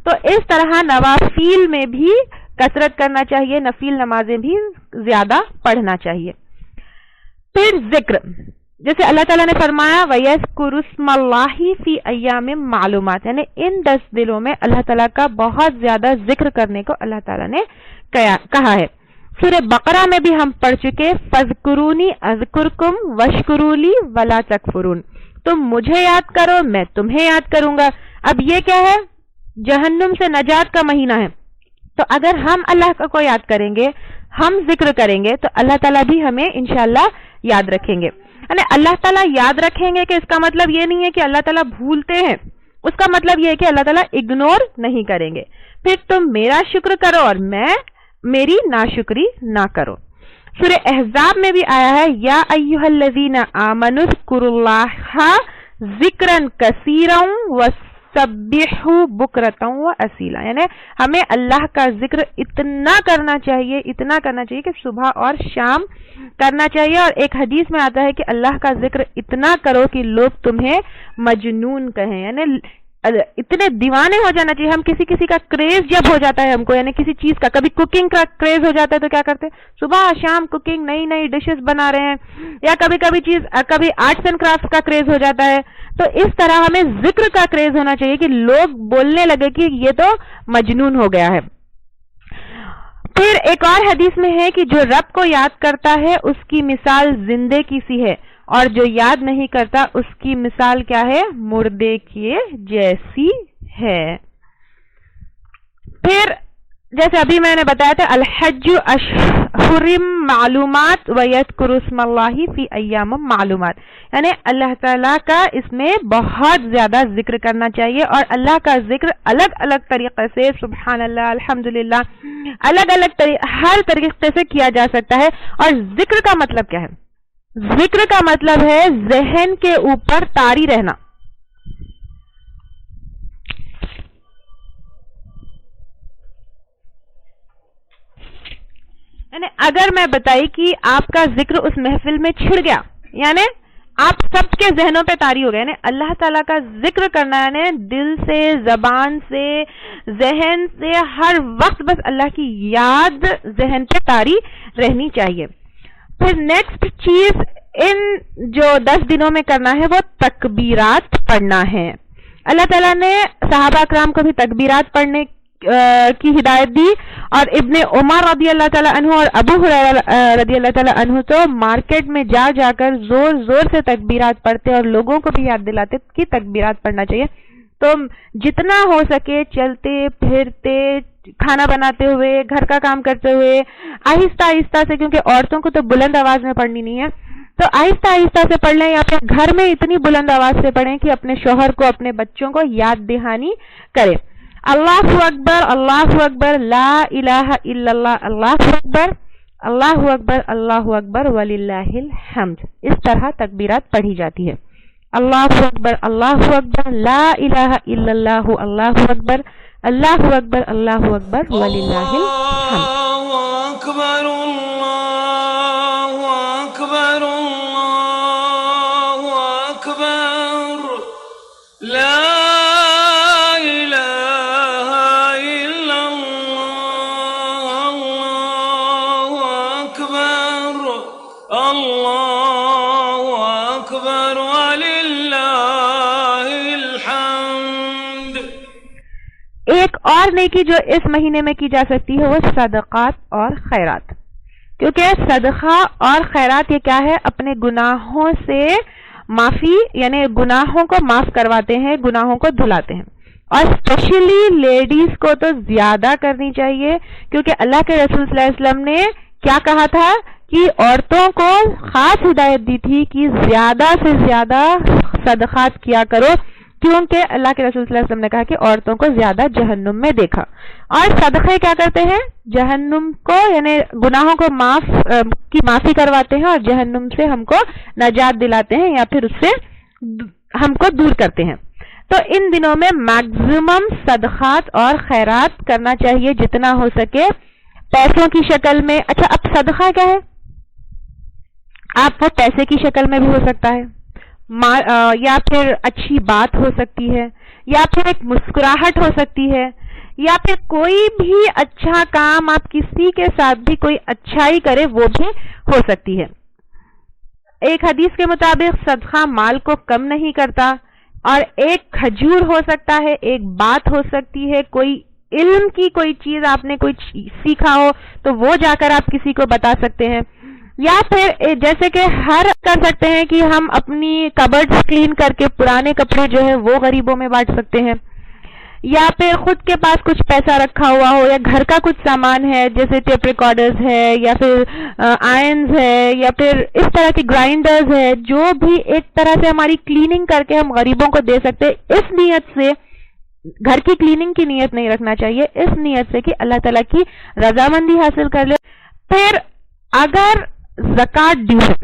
Speaker 3: تو اس طرح نوافل میں بھی کثرت کرنا چاہیے، نفل نمازیں بھی زیادہ پڑھنا چاہیے. پھر ذکر، جیسے اللہ تعالیٰ نے فرمایا وَيَذْكُرُ اسْمَ اللَّهِ فِي أَيَّامٍ مَّعْلُومَاتٍ، یعنی ان 10 دنوں میں اللہ تعالیٰ کا بہت زیادہ ذکر کرنے کو اللہ تعالیٰ نے کہا ہے. سورہ بقرہ میں بھی ہم پڑھ چکے فَاذْكُرُونِي أَذْكُرْكُمْ وَاشْكُرُوا لِي وَلَا تَكْفُرُونَ، تم مجھے یاد کرو میں تمہیں یاد کروں گا. اب یہ کیا ہے؟ جہنم سے نجات کا مہینہ ہے. تو اگر ہم اللہ کو یاد کریں گے، ہم ذکر کریں گے، تو اللہ تعالیٰ بھی ہمیں انشاءاللہ یاد رکھیں گے. یعنی اللہ تعالیٰ یاد رکھیں گے کہ اس کا مطلب یہ نہیں ہے کہ اللہ تعالیٰ بھولتے ہیں، اس کا مطلب یہ ہے کہ اللہ تعالیٰ اگنور نہیں کریں گے. پھر تم میرا شکر کرو اور میں میری ناشکری نہ کرو. سورہ احزاب میں بھی آیا ہے یا ایھا الذین آمنوا اذکروا اللہ ذکرا کثیرا وسبحوا بکرۃ واصیلا، یعنی ہمیں اللہ کا ذکر اتنا کرنا چاہیے کہ صبح اور شام کرنا چاہیے. اور ایک حدیث میں آتا ہے کہ اللہ کا ذکر اتنا کرو کہ لوگ تمہیں مجنون کہیں، یعنی اتنے دیوانے ہو جانا چاہیے. ہم کسی کا کریز جب ہو جاتا ہے ہم کو، یعنی کسی چیز کا، کبھی کوکنگ کا کریز ہو جاتا ہے تو کیا کرتے ہیں؟ صبح شام کوکنگ، نئی ڈشز بنا رہے ہیں. یا کبھی آرٹس اینڈ کرافٹ کا کریز ہو جاتا ہے. تو اس طرح ہمیں ذکر کا کریز ہونا چاہیے کہ لوگ بولنے لگے کہ یہ تو مجنون ہو گیا ہے. پھر ایک اور حدیث میں ہے کہ جو رب کو یاد کرتا ہے اس کی مثال زندے کی سی ہے، اور جو یاد نہیں کرتا اس کی مثال کیا ہے؟ مردے کی جیسی ہے. پھر جیسے ابھی میں نے بتایا تھا الحج اشہر معلومات وَيَذْكُرُ اسْمَ اللَّهِ فِي أَيَّامٍ معلومات، یعنی اللہ تعالیٰ کا اس میں بہت زیادہ ذکر کرنا چاہیے. اور اللہ کا ذکر الگ الگ طریقے سے، سبحان اللہ، الحمدللہ، الگ الگ ہر طریقے سے کیا جا سکتا ہے. اور ذکر کا مطلب کیا ہے؟ ذکر کا مطلب ہے ذہن کے اوپر طاری رہنا. یعنی اگر میں بتائی کہ آپ کا ذکر اس محفل میں چھڑ گیا، یعنی آپ سب کے ذہنوں پہ طاری ہو گئے، یعنی اللہ تعالیٰ کا ذکر کرنا یعنی دل سے، زبان سے، ذہن سے، ہر وقت بس اللہ کی یاد ذہن پہ طاری رہنی چاہیے. پھر نیکسٹ چیز ان جو 10 دنوں میں کرنا ہے وہ تکبیرات پڑھنا ہے. اللہ تعالیٰ نے صحابہ اکرام کو بھی تکبیرات پڑھنے کی ہدایت دی. اور ابن عمر رضی اللہ تعالیٰ عنہ اور ابو ہریرہ رضی اللہ تعالیٰ عنہ تو مارکیٹ میں جا کر زور زور سے تکبیرات پڑھتے اور لوگوں کو بھی یاد دلاتے کہ تکبیرات پڑھنا چاہیے. تو جتنا ہو سکے چلتے پھرتے، کھانا بناتے ہوئے، گھر کا کام کرتے ہوئے، آہستہ آہستہ سے، کیونکہ عورتوں کو تو بلند آواز میں پڑھنی نہیں ہے، تو آہستہ آہستہ سے پڑھ لیں، یا پھر گھر میں اتنی بلند آواز سے پڑھیں کہ اپنے شوہر کو، اپنے بچوں کو یاد دہانی کریں. اللہ اکبر، اللہ اکبر، لا الہ الا اللہ، اللہ اکبر، اللہ اکبر، اللہ اکبر وللہ الحمد، اس طرح تکبیرات پڑھی جاتی ہے. اللہ اکبر، اللہ اکبر، لا الہ الا اللہ، اللہ اکبر، اللہ اکبر، اللہ اکبر وللہ الحمد.
Speaker 1: اللہ اکبر، اللہ اکبر، اللہ اکبر، لا
Speaker 3: ایک اور نیکی جو اس مہینے میں کی جا سکتی ہے وہ صدقات اور خیرات. کیونکہ صدقہ اور خیرات یہ کیا ہے؟ اپنے گناہوں سے معافی، یعنی گناہوں کو معاف کرواتے ہیں، گناہوں کو دھلاتے ہیں. اور اسپیشلی لیڈیز کو تو زیادہ کرنی چاہیے، کیونکہ اللہ کے رسول صلی اللہ علیہ وسلم نے کیا کہا تھا کہ عورتوں کو خاص ہدایت دی تھی کہ زیادہ سے زیادہ صدقات کیا کرو. کیونکہ اللہ کے رسول صلی اللہ علیہ وسلم نے کہا کہ عورتوں کو زیادہ جہنم میں دیکھا. اور صدقے کیا کرتے ہیں؟ جہنم کو یعنی گناہوں کو معافی کرواتے ہیں اور جہنم سے ہم کو نجات دلاتے ہیں یا پھر اس سے ہم کو دور کرتے ہیں. تو ان دنوں میں میکزیمم صدقات اور خیرات کرنا چاہیے جتنا ہو سکے پیسوں کی شکل میں. اچھا اب صدقہ کیا ہے؟ آپ وہ پیسے کی شکل میں بھی ہو سکتا ہے یا پھر اچھی بات ہو سکتی ہے یا پھر ایک مسکراہٹ ہو سکتی ہے یا پھر کوئی بھی اچھا کام آپ کسی کے ساتھ بھی کوئی اچھائی کرے وہ بھی ہو سکتی ہے. ایک حدیث کے مطابق صدقہ مال کو کم نہیں کرتا اور ایک کھجور ہو سکتا ہے, ایک بات ہو سکتی ہے, کوئی علم کی کوئی چیز آپ نے کوئی سیکھا ہو تو وہ جا کر آپ کسی کو بتا سکتے ہیں, یا پھر جیسے کہ ہر کر سکتے ہیں کہ ہم اپنی کبرڈ کلین کر کے پرانے کپڑے جو ہے وہ غریبوں میں بانٹ سکتے ہیں, یا پھر خود کے پاس کچھ پیسہ رکھا ہوا ہو یا گھر کا کچھ سامان ہے جیسے ٹیپ ریکارڈرز ہے یا پھر آئرنز ہے یا پھر اس طرح کی گرائنڈرز ہے, جو بھی ایک طرح سے ہماری کلیننگ کر کے ہم غریبوں کو دے سکتے. اس نیت سے گھر کی کلیننگ کی نیت نہیں رکھنا چاہیے, اس نیت سے کہ اللہ تعالیٰ کی رضامندی حاصل کر لے. پھر اگر زکوٰۃ ڈیو ہے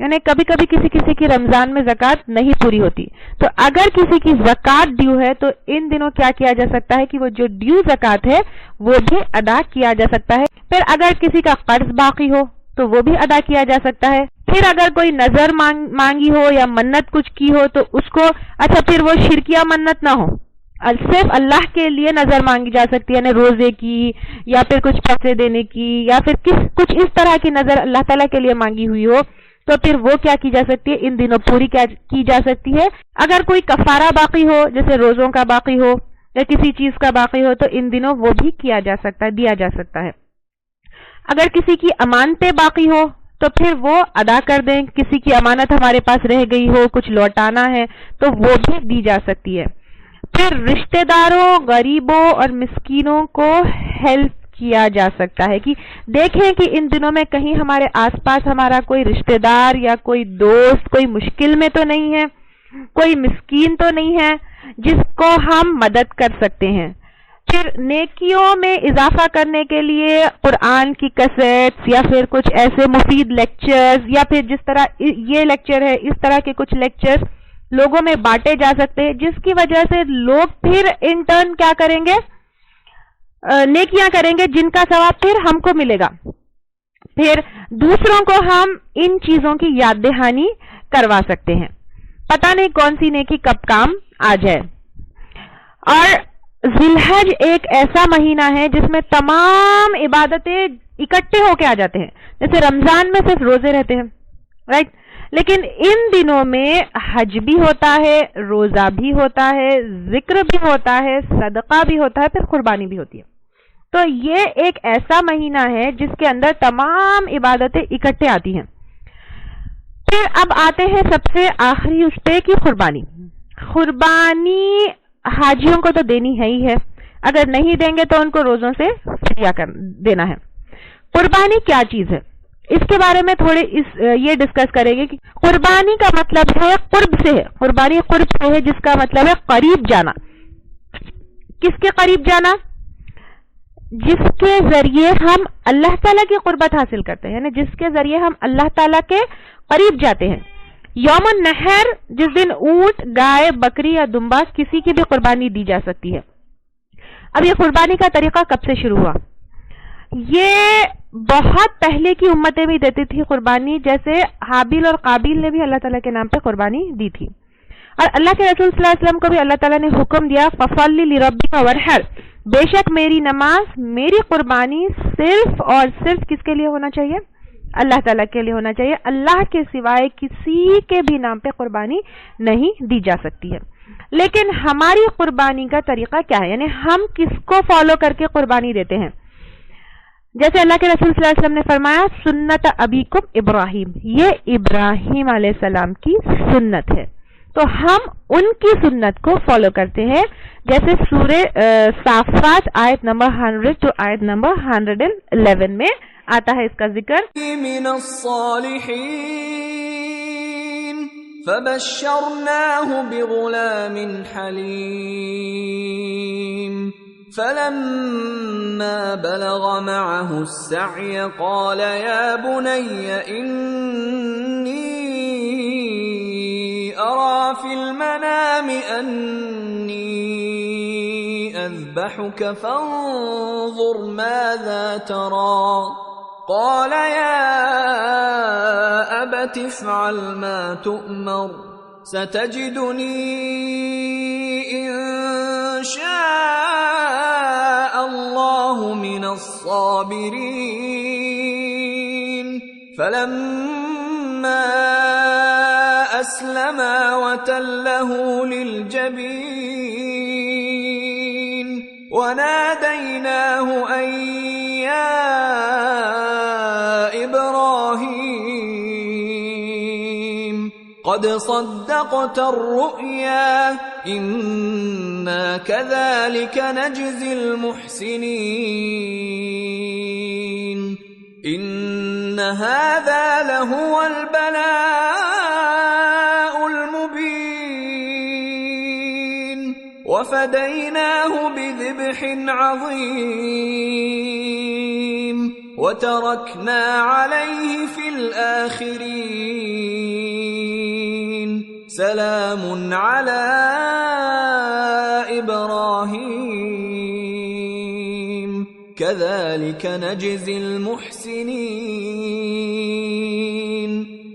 Speaker 3: یعنی کبھی کبھی کسی کی رمضان میں زکوٰۃ نہیں پوری ہوتی, تو اگر کسی کی زکوٰۃ ڈیو ہے تو ان دنوں کیا کیا جا سکتا ہے کہ وہ جو ڈیو زکوٰۃ ہے وہ بھی ادا کیا جا سکتا ہے. پھر اگر کسی کا قرض باقی ہو تو وہ بھی ادا کیا جا سکتا ہے. پھر اگر کوئی نظر مانگی ہو یا منت کچھ کی ہو تو اس کو, اچھا پھر وہ شرکیہ منت نہ ہو, صرف اللہ کے لیے نظر مانگی جا سکتی ہے, یعنی روزے کی یا پھر کچھ پیسے دینے کی یا پھر کچھ اس طرح کی نظر اللہ تعالیٰ کے لیے مانگی ہوئی ہو تو پھر وہ کیا کی جا سکتی ہے, ان دنوں پوری کی جا سکتی ہے. اگر کوئی کفارہ باقی ہو جیسے روزوں کا باقی ہو یا کسی چیز کا باقی ہو تو ان دنوں وہ بھی کیا جا سکتا ہے, دیا جا سکتا ہے. اگر کسی کی امانتیں باقی ہو تو پھر وہ ادا کر دیں, کسی کی امانت ہمارے پاس رہ گئی ہو کچھ لوٹانا ہے تو وہ بھی دی جا سکتی ہے. پھر رشتہ داروں, غریبوں اور مسکینوں کو ہیلپ کیا جا سکتا ہے کہ دیکھیں کہ ان دنوں میں کہیں ہمارے آس پاس ہمارا کوئی رشتہ دار یا کوئی دوست کوئی مشکل میں تو نہیں ہے, کوئی مسکین تو نہیں ہے جس کو ہم مدد کر سکتے ہیں. پھر نیکیوں میں اضافہ کرنے کے لیے قرآن کی کیسٹس یا پھر کچھ ایسے مفید لیکچرز یا پھر جس طرح یہ لیکچر ہے اس طرح کے کچھ لیکچرز لوگوں میں بانٹے جا سکتے ہیں, جس کی وجہ سے لوگ پھر انٹرن کیا کریں گے, نیکیاں کریں گے جن کا ثواب پھر ہم کو ملے گا. پھر دوسروں کو ہم ان چیزوں کی یاد دہانی کروا سکتے ہیں. پتہ نہیں کون سی نیکی کب کام آ جائے. اور ذی الحج ایک ایسا مہینہ ہے جس میں تمام عبادتیں اکٹھے ہو کے آ جاتے ہیں. جیسے رمضان میں صرف روزے رہتے ہیں, رائٹ, لیکن ان دنوں میں حج بھی ہوتا ہے, روزہ بھی ہوتا ہے, ذکر بھی ہوتا ہے, صدقہ بھی ہوتا ہے, پھر قربانی بھی ہوتی ہے. تو یہ ایک ایسا مہینہ ہے جس کے اندر تمام عبادتیں اکٹھے آتی ہیں. پھر اب آتے ہیں سب سے آخری اس پہ کی قربانی. قربانی حاجیوں کو تو دینی ہے ہی ہے, اگر نہیں دیں گے تو ان کو روزوں سے فدیہ دینا ہے. قربانی کیا چیز ہے اس کے بارے میں تھوڑے یہ ڈسکس کریں گے کہ قربانی کا مطلب ہے قرب سے ہے. قربانی قرب سے ہے جس کا مطلب ہے قریب جانا. کس کے قریب جانا؟ جس کے ذریعے ہم اللہ تعالیٰ کی قربت حاصل کرتے ہیں, یعنی جس کے ذریعے ہم اللہ تعالیٰ کے قریب جاتے ہیں. یوم النحر جس دن اونٹ, گائے, بکری یا دمبا کسی کی بھی قربانی دی جا سکتی ہے. اب یہ قربانی کا طریقہ کب سے شروع ہوا؟ یہ بہت پہلے کی امتیں بھی دیتی تھی قربانی, جیسے حابیل اور قابیل نے بھی اللہ تعالیٰ کے نام پہ قربانی دی تھی. اور اللہ کے رسول صلی اللہ علیہ وسلم کو بھی اللہ تعالیٰ نے حکم دیا فصلی لربک وانحر, بے شک میری نماز, میری قربانی صرف اور صرف کس کے لیے ہونا چاہیے؟ اللہ تعالیٰ کے لیے ہونا چاہیے. اللہ کے سوائے کسی کے بھی نام پہ قربانی نہیں دی جا سکتی ہے. لیکن ہماری قربانی کا طریقہ کیا ہے, یعنی ہم کس کو فالو کر کے قربانی دیتے ہیں؟ جیسے اللہ کے رسول صلی اللہ علیہ وسلم نے فرمایا سنت ابیکم ابراہیم, یہ ابراہیم علیہ السلام کی سنت ہے, تو ہم ان کی سنت کو فالو کرتے ہیں. جیسے سورہ صافات آیت نمبر 100 to آیت نمبر 111 میں آتا ہے اس کا ذکر.
Speaker 1: من الصالحین فبشرناه بغلام حليم فلما بلغ معه السعي قال يا بني إني أرى في المنام أني أذبحك فانظر ماذا ترى قال يا أبت افعل ما تؤمر ستجدني إن شاء الله من الصابرين فلما أسلما وتله للجبين وناديناه أن يا إبراهيم قد صدقت الرؤيا إنا كذلك نجزي المحسنين إن هذا لهو البلاء المبين وفديناه بذبح عظيم وتركنا عليه في الآخرين سلام على إبراهيم كذلك نجزي المحسنين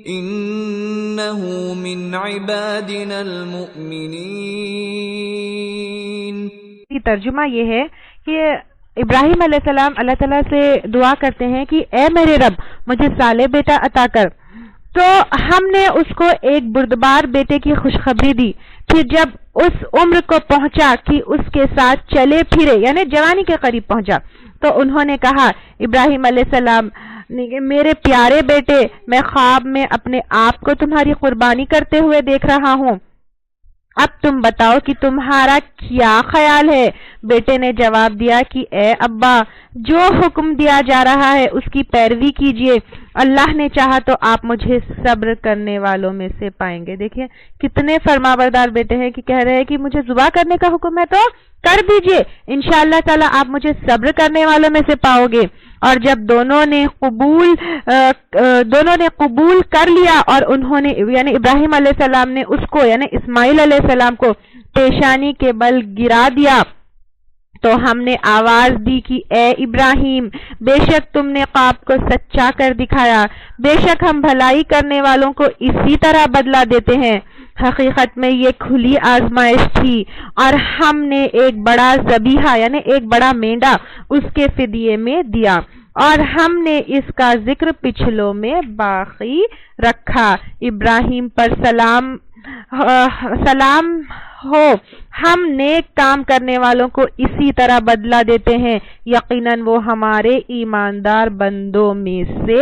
Speaker 1: إنه من عبادنا المؤمنين.
Speaker 3: ترجمہ یہ ہے کہ ابراہیم علیہ السلام اللہ تعالیٰ سے دعا کرتے ہیں کہ اے میرے رب مجھے صالح بیٹا عطا کر. تو ہم نے اس کو ایک بردبار بیٹے کی خوشخبری دی. پھر جب اس عمر کو پہنچا کہ اس کے ساتھ چلے پھرے یعنی جوانی کے قریب پہنچا تو انہوں نے کہا ابراہیم علیہ السلام میرے پیارے بیٹے میں خواب میں اپنے آپ کو تمہاری قربانی کرتے ہوئے دیکھ رہا ہوں. اب تم بتاؤ کہ تمہارا کیا خیال ہے؟ بیٹے نے جواب دیا کہ اے ابا جو حکم دیا جا رہا ہے اس کی پیروی کیجیے. اللہ نے چاہا تو آپ مجھے صبر کرنے والوں میں سے پائیں گے. دیکھیں کتنے فرمانبردار بیٹے ہیں کہ کہہ رہے ہیں کہ مجھے ذبح کرنے کا حکم ہے تو کر دیجئے، انشاءاللہ تعالی آپ مجھے صبر کرنے والوں میں سے پاؤ گے. اور جب دونوں نے قبول کر لیا اور انہوں نے یعنی ابراہیم علیہ السلام نے اس کو یعنی اسماعیل علیہ السلام کو پیشانی کے بل گرا دیا تو ہم نے آواز دی کہ اے ابراہیم بے شک تم نے خواب کو سچا کر دکھایا، بے شک ہم بھلائی کرنے والوں کو اسی طرح بدلہ دیتے ہیں. حقیقت میں یہ کھلی آزمائش تھی اور ہم نے ایک بڑا ذبیحہ یعنی ایک بڑا مینڈا اس کے فدیے میں دیا اور ہم نے اس کا ذکر پچھلوں میں باقی رکھا. ابراہیم پر سلام ہو، ہم نیک کام کرنے والوں کو اسی طرح بدلہ دیتے ہیں، یقیناً وہ ہمارے ایماندار بندوں میں سے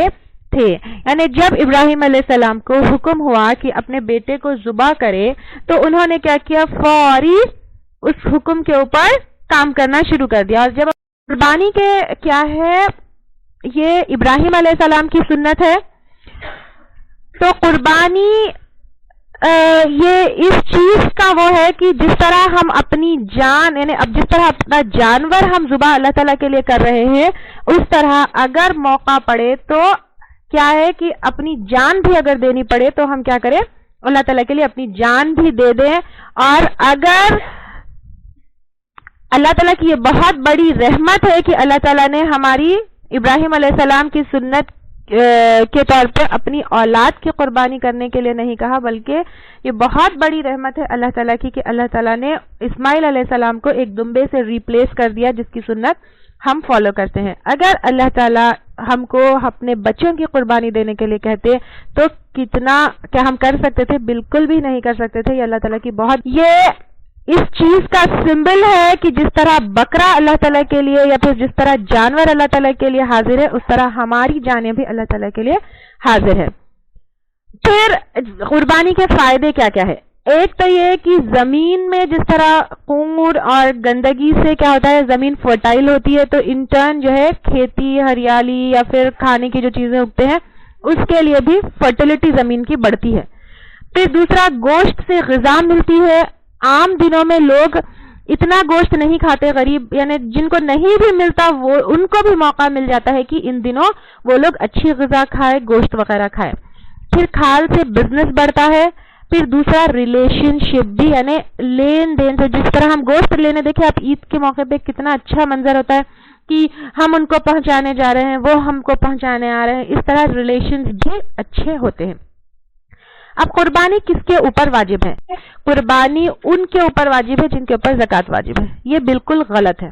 Speaker 3: تھے. یعنی جب ابراہیم علیہ السلام کو حکم ہوا کہ اپنے بیٹے کو ذبح کرے تو انہوں نے کیا کیا؟ فوری اس حکم کے اوپر کام کرنا شروع کر دیا. اور جب قربانی کے کیا ہے یہ ابراہیم علیہ السلام کی سنت ہے تو قربانی یہ اس چیز کا وہ ہے کہ جس طرح ہم اپنی جان یعنی اب جس طرح اپنا جانور ہم ذبح اللہ تعالیٰ کے لیے کر رہے ہیں اس طرح اگر موقع پڑے تو کیا ہے کہ اپنی جان بھی اگر دینی پڑے تو ہم کیا کریں؟ اللہ تعالیٰ کے لیے اپنی جان بھی دے دیں. اور اگر اللہ تعالیٰ کی یہ بہت بڑی رحمت ہے کہ اللہ تعالیٰ نے ہماری ابراہیم علیہ السلام کی سنت کے طور پر اپنی اولاد کی قربانی کرنے کے لیے نہیں کہا، بلکہ یہ بہت بڑی رحمت ہے اللہ تعالیٰ کی کہ اللہ تعالیٰ نے اسماعیل علیہ السلام کو ایک دمبے سے ریپلیس کر دیا جس کی سنت ہم فالو کرتے ہیں. اگر اللہ تعالیٰ ہم کو اپنے بچوں کی قربانی دینے کے لیے کہتے تو کتنا کیا ہم کر سکتے تھے؟ بالکل بھی نہیں کر سکتے تھے. یہ اللہ تعالیٰ کی بہت یہ اس چیز کا سمبل ہے کہ جس طرح بکرا اللہ تعالیٰ کے لیے یا پھر جس طرح جانور اللہ تعالیٰ کے لیے حاضر ہے اس طرح ہماری جانیں بھی اللہ تعالیٰ کے لیے حاضر ہے. پھر قربانی کے فائدے کیا کیا ہے؟ ایک تو یہ کہ زمین میں جس طرح کوڑ اور گندگی سے کیا ہوتا ہے زمین فرٹائل ہوتی ہے تو ان ٹرن جو ہے کھیتی ہریالی یا پھر کھانے کی جو چیزیں اگتے ہیں اس کے لیے بھی فرٹیلٹی زمین کی بڑھتی ہے. پھر دوسرا گوشت سے غذا ملتی ہے. عام دنوں میں لوگ اتنا گوشت نہیں کھاتے, غریب یعنی جن کو نہیں بھی ملتا وہ ان کو بھی موقع مل جاتا ہے کہ ان دنوں وہ لوگ اچھی غذا کھائے, گوشت وغیرہ کھائے. پھر کھال سے بزنس بڑھتا ہے. پھر دوسرا ریلیشن شپ بھی, یعنی لین دین سے, جس طرح ہم گوشت لینے دیکھیں آپ عید کے موقع پہ کتنا اچھا منظر ہوتا ہے کہ ہم ان کو پہنچانے جا رہے ہیں, وہ ہم کو پہنچانے آ رہے ہیں, اس طرح ریلیشنز بھی اچھے ہوتے ہیں. اب قربانی کس کے اوپر واجب ہے؟ قربانی ان کے اوپر واجب ہے جن کے اوپر زکوٰۃ واجب ہے. یہ بالکل غلط ہے.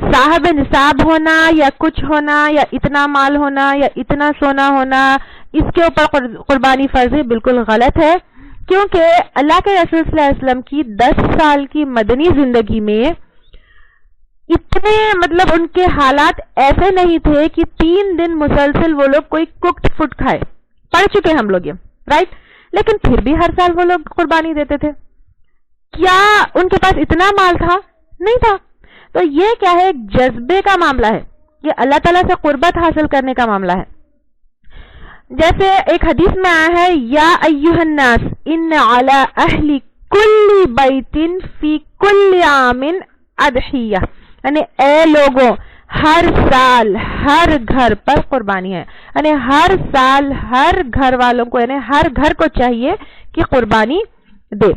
Speaker 3: صاحب نصاب ہونا یا کچھ ہونا یا اتنا مال ہونا یا اتنا سونا ہونا, اس کے اوپر قربانی فرض ہے, بالکل غلط ہے. کیونکہ اللہ کے رسول صلی اللہ علیہ وسلم کی 10 سال کی مدنی زندگی میں اتنے مطلب ان کے حالات ایسے نہیں تھے کہ 3 دن مسلسل وہ لوگ کوئی کوکڈ فوڈ کھائے. پڑھ چکے ہم لوگ یہ, رائٹ؟ لیکن پھر بھی ہر سال وہ لوگ قربانی دیتے تھے. کیا ان کے پاس اتنا مال تھا؟ نہیں تھا. تو یہ کیا ہے؟ جذبے کا معاملہ ہے, یہ اللہ تعالیٰ سے قربت حاصل کرنے کا معاملہ ہے. جیسے ایک حدیث میں آیا ہے, یا ایھا الناس ان علی اہل کل بیت فی کل عام اضحیہ, یعنی اے لوگوں ہر سال ہر گھر پر قربانی ہے, یعنی ہر سال ہر گھر والوں کو, یعنی ہر گھر کو چاہیے کہ قربانی دے.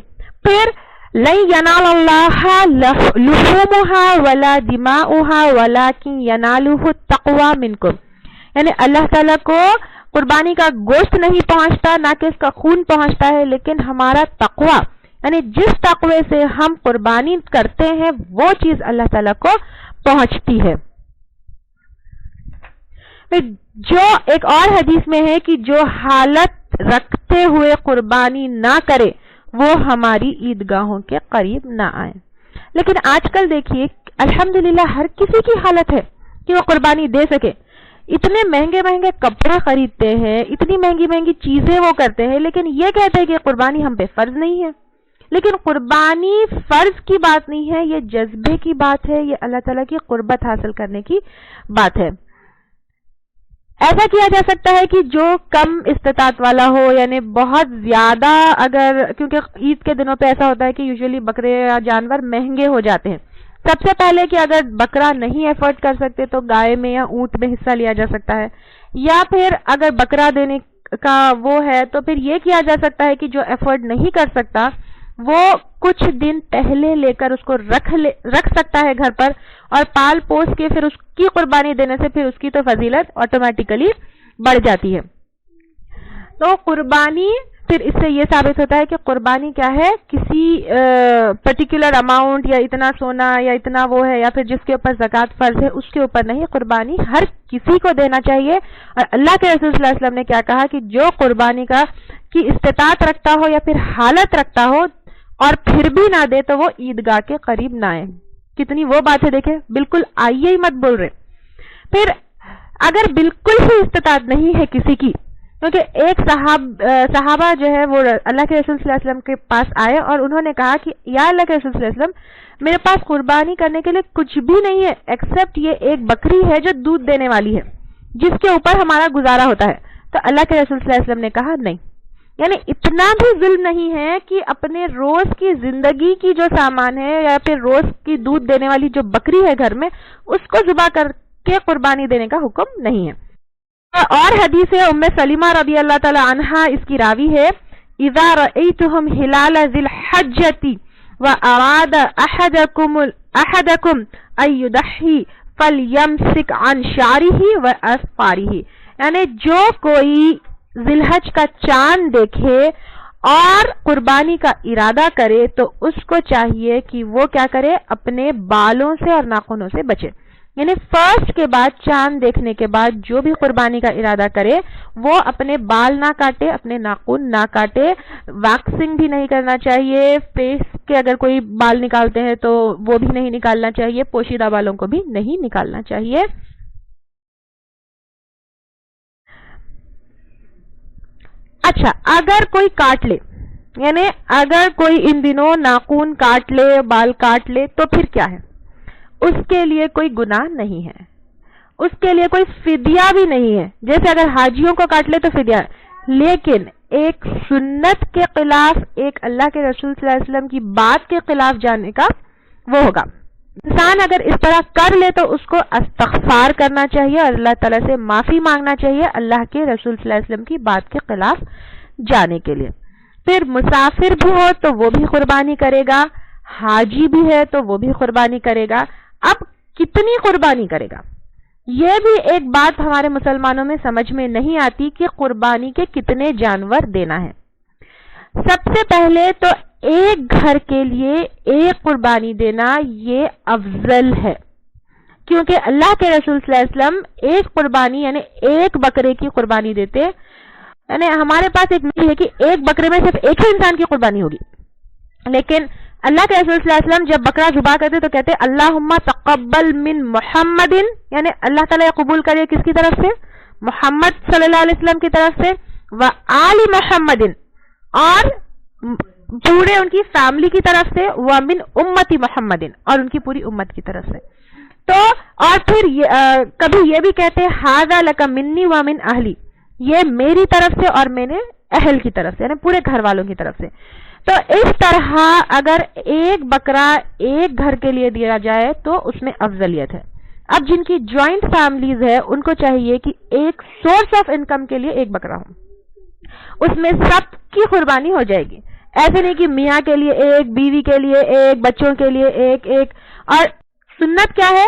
Speaker 3: پھر لن ینال اللہ لحومها ولا دماؤها ولکن ینالہ التقوی منکم, یعنی اللہ تعالیٰ کو قربانی کا گوشت نہیں پہنچتا, نہ کہ اس کا خون پہنچتا ہے, لیکن ہمارا تقوی, یعنی جس تقوی سے ہم قربانی کرتے ہیں وہ چیز اللہ تعالیٰ کو پہنچتی ہے. جو ایک اور حدیث میں ہے کہ جو حالت رکھتے ہوئے قربانی نہ کرے وہ ہماری عیدگاہوں کے قریب نہ آئے. لیکن آج کل دیکھیے الحمدللہ ہر کسی کی حالت ہے کہ وہ قربانی دے سکے. اتنے مہنگے مہنگے کپڑے خریدتے ہیں, اتنی مہنگی مہنگی چیزیں وہ کرتے ہیں, لیکن یہ کہتے ہیں کہ قربانی ہم پہ فرض نہیں ہے. لیکن قربانی فرض کی بات نہیں ہے, یہ جذبے کی بات ہے, یہ اللہ تعالیٰ کی قربت حاصل کرنے کی بات ہے. ایسا کیا جا سکتا ہے کہ جو کم استطاعت والا ہو, یعنی بہت زیادہ, اگر کیونکہ عید کے دنوں پہ ایسا ہوتا ہے کہ یوزلی بکرے یا جانور مہنگے ہو جاتے ہیں. سب سے پہلے کہ اگر بکرا نہیں ایفورڈ کر سکتے تو گائے میں یا اونٹ میں حصہ لیا جا سکتا ہے, یا پھر اگر بکرا دینے کا وہ ہے تو پھر یہ کیا جا سکتا ہے کہ جو ایفورڈ نہیں کر سکتا وہ کچھ دن پہلے لے کر اس کو رکھ سکتا ہے گھر پر, اور پال پوس کے پھر اس کی قربانی دینے سے پھر اس کی تو فضیلت آٹومیٹیکلی بڑھ جاتی ہے. تو قربانی پھر اس سے یہ ثابت ہوتا ہے کہ قربانی کیا ہے, کسی پرٹیکولر اماؤنٹ یا اتنا سونا یا اتنا وہ ہے, یا پھر جس کے اوپر زکوٰۃ فرض ہے اس کے اوپر نہیں. قربانی ہر کسی کو دینا چاہیے. اور اللہ کے رسول صلی اللہ علیہ وسلم نے کیا کہا کہ جو قربانی کی استطاعت رکھتا ہو یا پھر حالت رکھتا ہو اور پھر بھی نہ دے تو وہ عیدگاہ کے قریب نہ آئے. کتنی وہ بات ہے, دیکھیں بالکل آئیے ہی مت بول رہے. پھر اگر بالکل ہی استطاعت نہیں ہے کسی کی, کیونکہ ایک صحابہ جو ہے وہ اللہ کے رسول صلی اللہ علیہ وسلم کے پاس آئے اور انہوں نے کہا کہ یا اللہ کے رسول صلی اللہ علیہ وسلم میرے پاس قربانی کرنے کے لیے کچھ بھی نہیں ہے ایکسپٹ یہ ایک بکری ہے جو دودھ دینے والی ہے جس کے اوپر ہمارا گزارا ہوتا ہے. تو اللہ کے رسول صلی اللہ علیہ وسلم نے کہا نہیں, یعنی اتنا بھی ظلم نہیں ہے کہ اپنے روز کی زندگی کی جو سامان ہے یا پھر روز کی دودھ دینے والی جو بکری ہے گھر میں اس کو ذبح کر کے قربانی دینے کا حکم نہیں ہے. اور حدیث ہے ام سلمہ رضی اللہ تعالی عنہا, اس کی راوی ہے اذا رأيتهم هلال ذي الحجة واراد احدكم ان يضحي فليمسك عن شعره واظفاره, یعنی جو کوئی ذی الحج کا چاند دیکھے اور قربانی کا ارادہ کرے تو اس کو چاہیے کہ وہ کیا کرے, اپنے بالوں سے اور ناخنوں سے بچے. یعنی فرسٹ کے بعد چاند دیکھنے کے بعد جو بھی قربانی کا ارادہ کرے وہ اپنے بال نہ کاٹے, اپنے ناخن نہ کاٹے, ویکسنگ بھی نہیں کرنا چاہیے, فیس کے اگر کوئی بال نکالتے ہیں تو وہ بھی نہیں نکالنا چاہیے, پوشیدہ بالوں کو بھی نہیں نکالنا چاہیے. اچھا, اگر کوئی کاٹ لے, یعنی اگر کوئی ان دنوں ناخن کاٹ لے, بال کاٹ لے تو پھر کیا ہے؟ اس کے لیے کوئی گناہ نہیں ہے, اس کے لیے کوئی فدیہ بھی نہیں ہے. جیسے اگر حاجیوں کو کاٹ لے تو فدیہ ہے, لیکن ایک سنت کے خلاف، ایک اللہ کے رسول صلی اللہ علیہ وسلم کی بات کے خلاف جانے کا وہ ہوگا. انسان اگر اس طرح کر لے تو اس کو استغفار کرنا چاہیے اور اللہ تعالیٰ سے معافی مانگنا چاہیے اللہ کے رسول صلی اللہ علیہ وسلم کی بات کے خلاف جانے کے لیے. پھر مسافر بھی ہو تو وہ بھی قربانی کرے گا، حاجی بھی ہے تو وہ بھی قربانی کرے گا. اب کتنی قربانی کرے گا، یہ بھی ایک بات ہمارے مسلمانوں میں سمجھ میں نہیں آتی کہ قربانی کے کتنے جانور دینا ہے. سب سے پہلے تو ایک گھر کے لیے ایک قربانی دینا یہ افضل ہے، کیونکہ اللہ کے رسول صلی اللہ علیہ وسلم ایک قربانی یعنی ایک بکرے کی قربانی دیتے. یعنی ہمارے پاس ایک مثال ہے کہ ایک بکرے میں صرف ایک ہی انسان کی قربانی ہوگی، لیکن اللہ کے رسول صلی اللہ علیہ وسلم جب بکرا ذبح کرتے تو کہتے اللہم تقبل من محمد، یعنی اللہ تعالیٰ قبول کرے کس کی طرف سے؟ محمد صلی اللہ علیہ وسلم کی طرف سے، وآل محمد، اور پورے ان کی فیملی کی طرف سے، ومن امتی محمد، اور ان کی پوری امت کی طرف سے. تو اور پھر کبھی یہ بھی کہتے ھذا لک منی ومن اہلی، یہ میری طرف سے اور میں نے اہل کی طرف سے، یعنی پورے گھر والوں کی طرف سے. تو اس طرح اگر ایک بکرا ایک گھر کے لیے دیا جائے تو اس میں افضلیت ہے. اب جن کی جوائنٹ فیملیز ہے ان کو چاہیے کہ ایک سورس آف انکم کے لیے ایک بکرا ہو، اس میں سب کی قربانی ہو جائے گی. ایسے نہیں کہ میاں کے لیے ایک، بیوی کے لیے ایک، بچوں کے لیے ایک ایک. اور سنت کیا ہے؟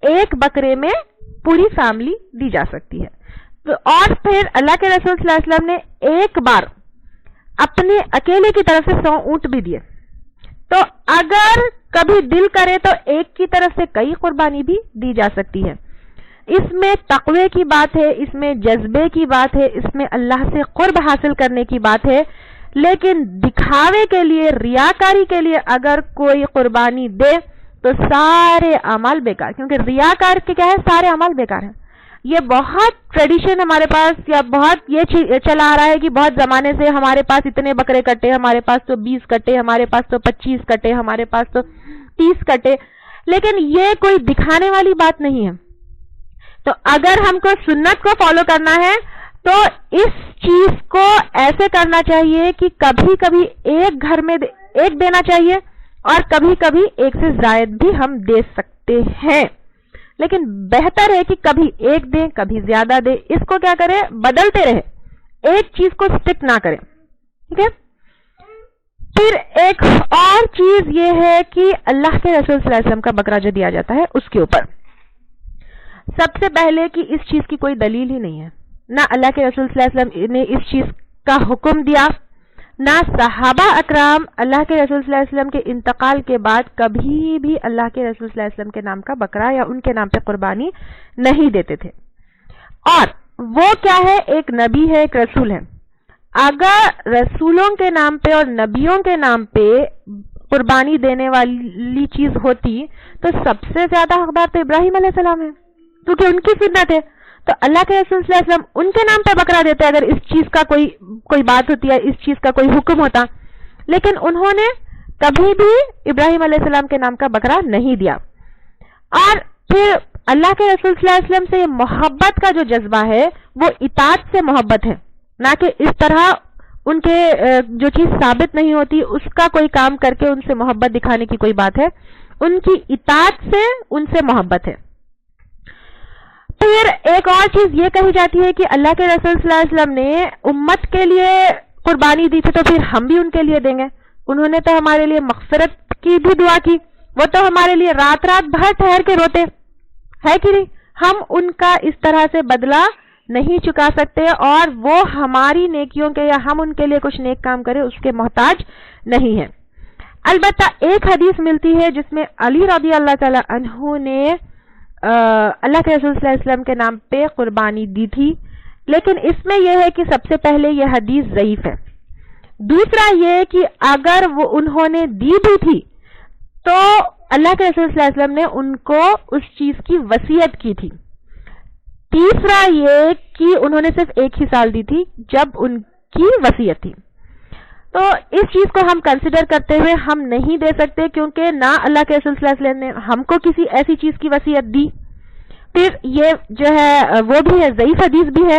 Speaker 3: ایک بکرے میں پوری فیملی دی جا سکتی ہے. اور پھر اللہ کے رسول صلی اللہ علیہ وسلم نے ایک بار اپنے اکیلے کی طرف سے 100 اونٹ بھی دیے. تو اگر کبھی دل کرے تو ایک کی طرف سے کئی قربانی بھی دی جا سکتی ہے. اس میں تقوی کی بات ہے، اس میں جذبے کی بات ہے، اس میں اللہ سے قرب حاصل کرنے کی بات ہے. لیکن دکھاوے کے لیے، ریاکاری کے لیے اگر کوئی قربانی دے تو سارے اعمال بیکار، کیونکہ ریاکار کے کیا ہے؟ سارے اعمال بیکار ہیں. یہ بہت ٹریڈیشن ہمارے پاس، یا بہت یہ چلا آ رہا ہے کہ بہت زمانے سے ہمارے پاس اتنے بکرے کٹے، ہمارے پاس تو 20 کٹے، ہمارے پاس تو 25 کٹے، ہمارے پاس تو 30 کٹے. لیکن یہ کوئی دکھانے والی بات نہیں ہے. تو اگر ہم کو سنت کو فالو کرنا ہے تو اس چیز کو ایسے کرنا چاہیے کہ کبھی کبھی ایک گھر میں ایک دینا چاہیے اور کبھی کبھی ایک سے زائد بھی ہم دے سکتے ہیں. لیکن بہتر ہے کہ کبھی ایک دیں، کبھی زیادہ دیں. اس کو کیا کرے؟ بدلتے رہے، ایک چیز کو سٹک نہ کریں. ٹھیک ہے. پھر ایک اور چیز یہ ہے کہ اللہ کے رسول صلی اللہ علیہ وسلم کا بکرا جو دیا جاتا ہے اس کے اوپر سب سے پہلے کہ اس چیز کی کوئی دلیل ہی نہیں ہے. نہ اللہ کے رسول صلی اللہ علیہ وسلم نے اس چیز کا حکم دیا، نہ صحابہ اکرام اللہ کے رسول صلی اللہ علیہ وسلم کے انتقال کے بعد کبھی بھی اللہ کے رسول صلی اللہ علیہ وسلم کے نام کا بکرا یا ان کے نام پہ قربانی نہیں دیتے تھے. اور وہ کیا ہے؟ ایک نبی ہے، ایک رسول ہے. اگر رسولوں کے نام پہ اور نبیوں کے نام پہ قربانی دینے والی چیز ہوتی تو سب سے زیادہ حقدار تو ابراہیم علیہ السلام ہے، کیونکہ ان کی سنت ہے. تو اللہ کے رسول صلی اللہ علیہ وسلم ان کے نام پہ بکرا دیتے اگر اس چیز کا کوئی بات ہوتی ہے، اس چیز کا کوئی حکم ہوتا. لیکن انہوں نے کبھی بھی ابراہیم علیہ السلام کے نام کا بکرا نہیں دیا. اور پھر اللہ کے رسول صلی اللہ علیہ وسلم سے یہ محبت کا جو جذبہ ہے وہ اطاعت سے محبت ہے، نہ کہ اس طرح ان کے جو چیز ثابت نہیں ہوتی اس کا کوئی کام کر کے ان سے محبت دکھانے کی کوئی بات ہے. ان کی اطاعت سے ان سے محبت ہے. پھر ایک اور چیز یہ کہی جاتی ہے کہ اللہ کے رسول صلی اللہ علیہ وسلم نے امت کے لیے قربانی دی تھی تو پھر ہم بھی ان کے لیے دیں گے. انہوں نے تو ہمارے لیے مغفرت کی بھی دعا کی، وہ تو ہمارے لیے رات رات بھر ٹھہر کے روتے ہے کہ نہیں. ہم ان کا اس طرح سے بدلہ نہیں چکا سکتے اور وہ ہماری نیکیوں کے یا ہم ان کے لیے کچھ نیک کام کرے اس کے محتاج نہیں ہے. البتہ ایک حدیث ملتی ہے جس میں علی رضی اللہ تعالی عنہ نے اللہ کے رسول صلی اللہ علیہ وسلم کے نام پہ قربانی دی تھی، لیکن اس میں یہ ہے کہ سب سے پہلے یہ حدیث ضعیف ہے. دوسرا یہ کہ اگر وہ انہوں نے دی بھی تھی تو اللہ کے رسول صلی اللہ علیہ وسلم نے ان کو اس چیز کی وصیت کی تھی. تیسرا یہ کہ انہوں نے صرف ایک ہی سال دی تھی جب ان کی وصیت تھی. تو اس چیز کو ہم کنسیڈر کرتے ہوئے ہم نہیں دے سکتے کیونکہ نہ اللہ کے رسول صلی اللہ علیہ وسلم نے ہم کو کسی ایسی چیز کی وصیت دی. پھر یہ جو ہے وہ بھی ہے ضعیف حدیث بھی ہے.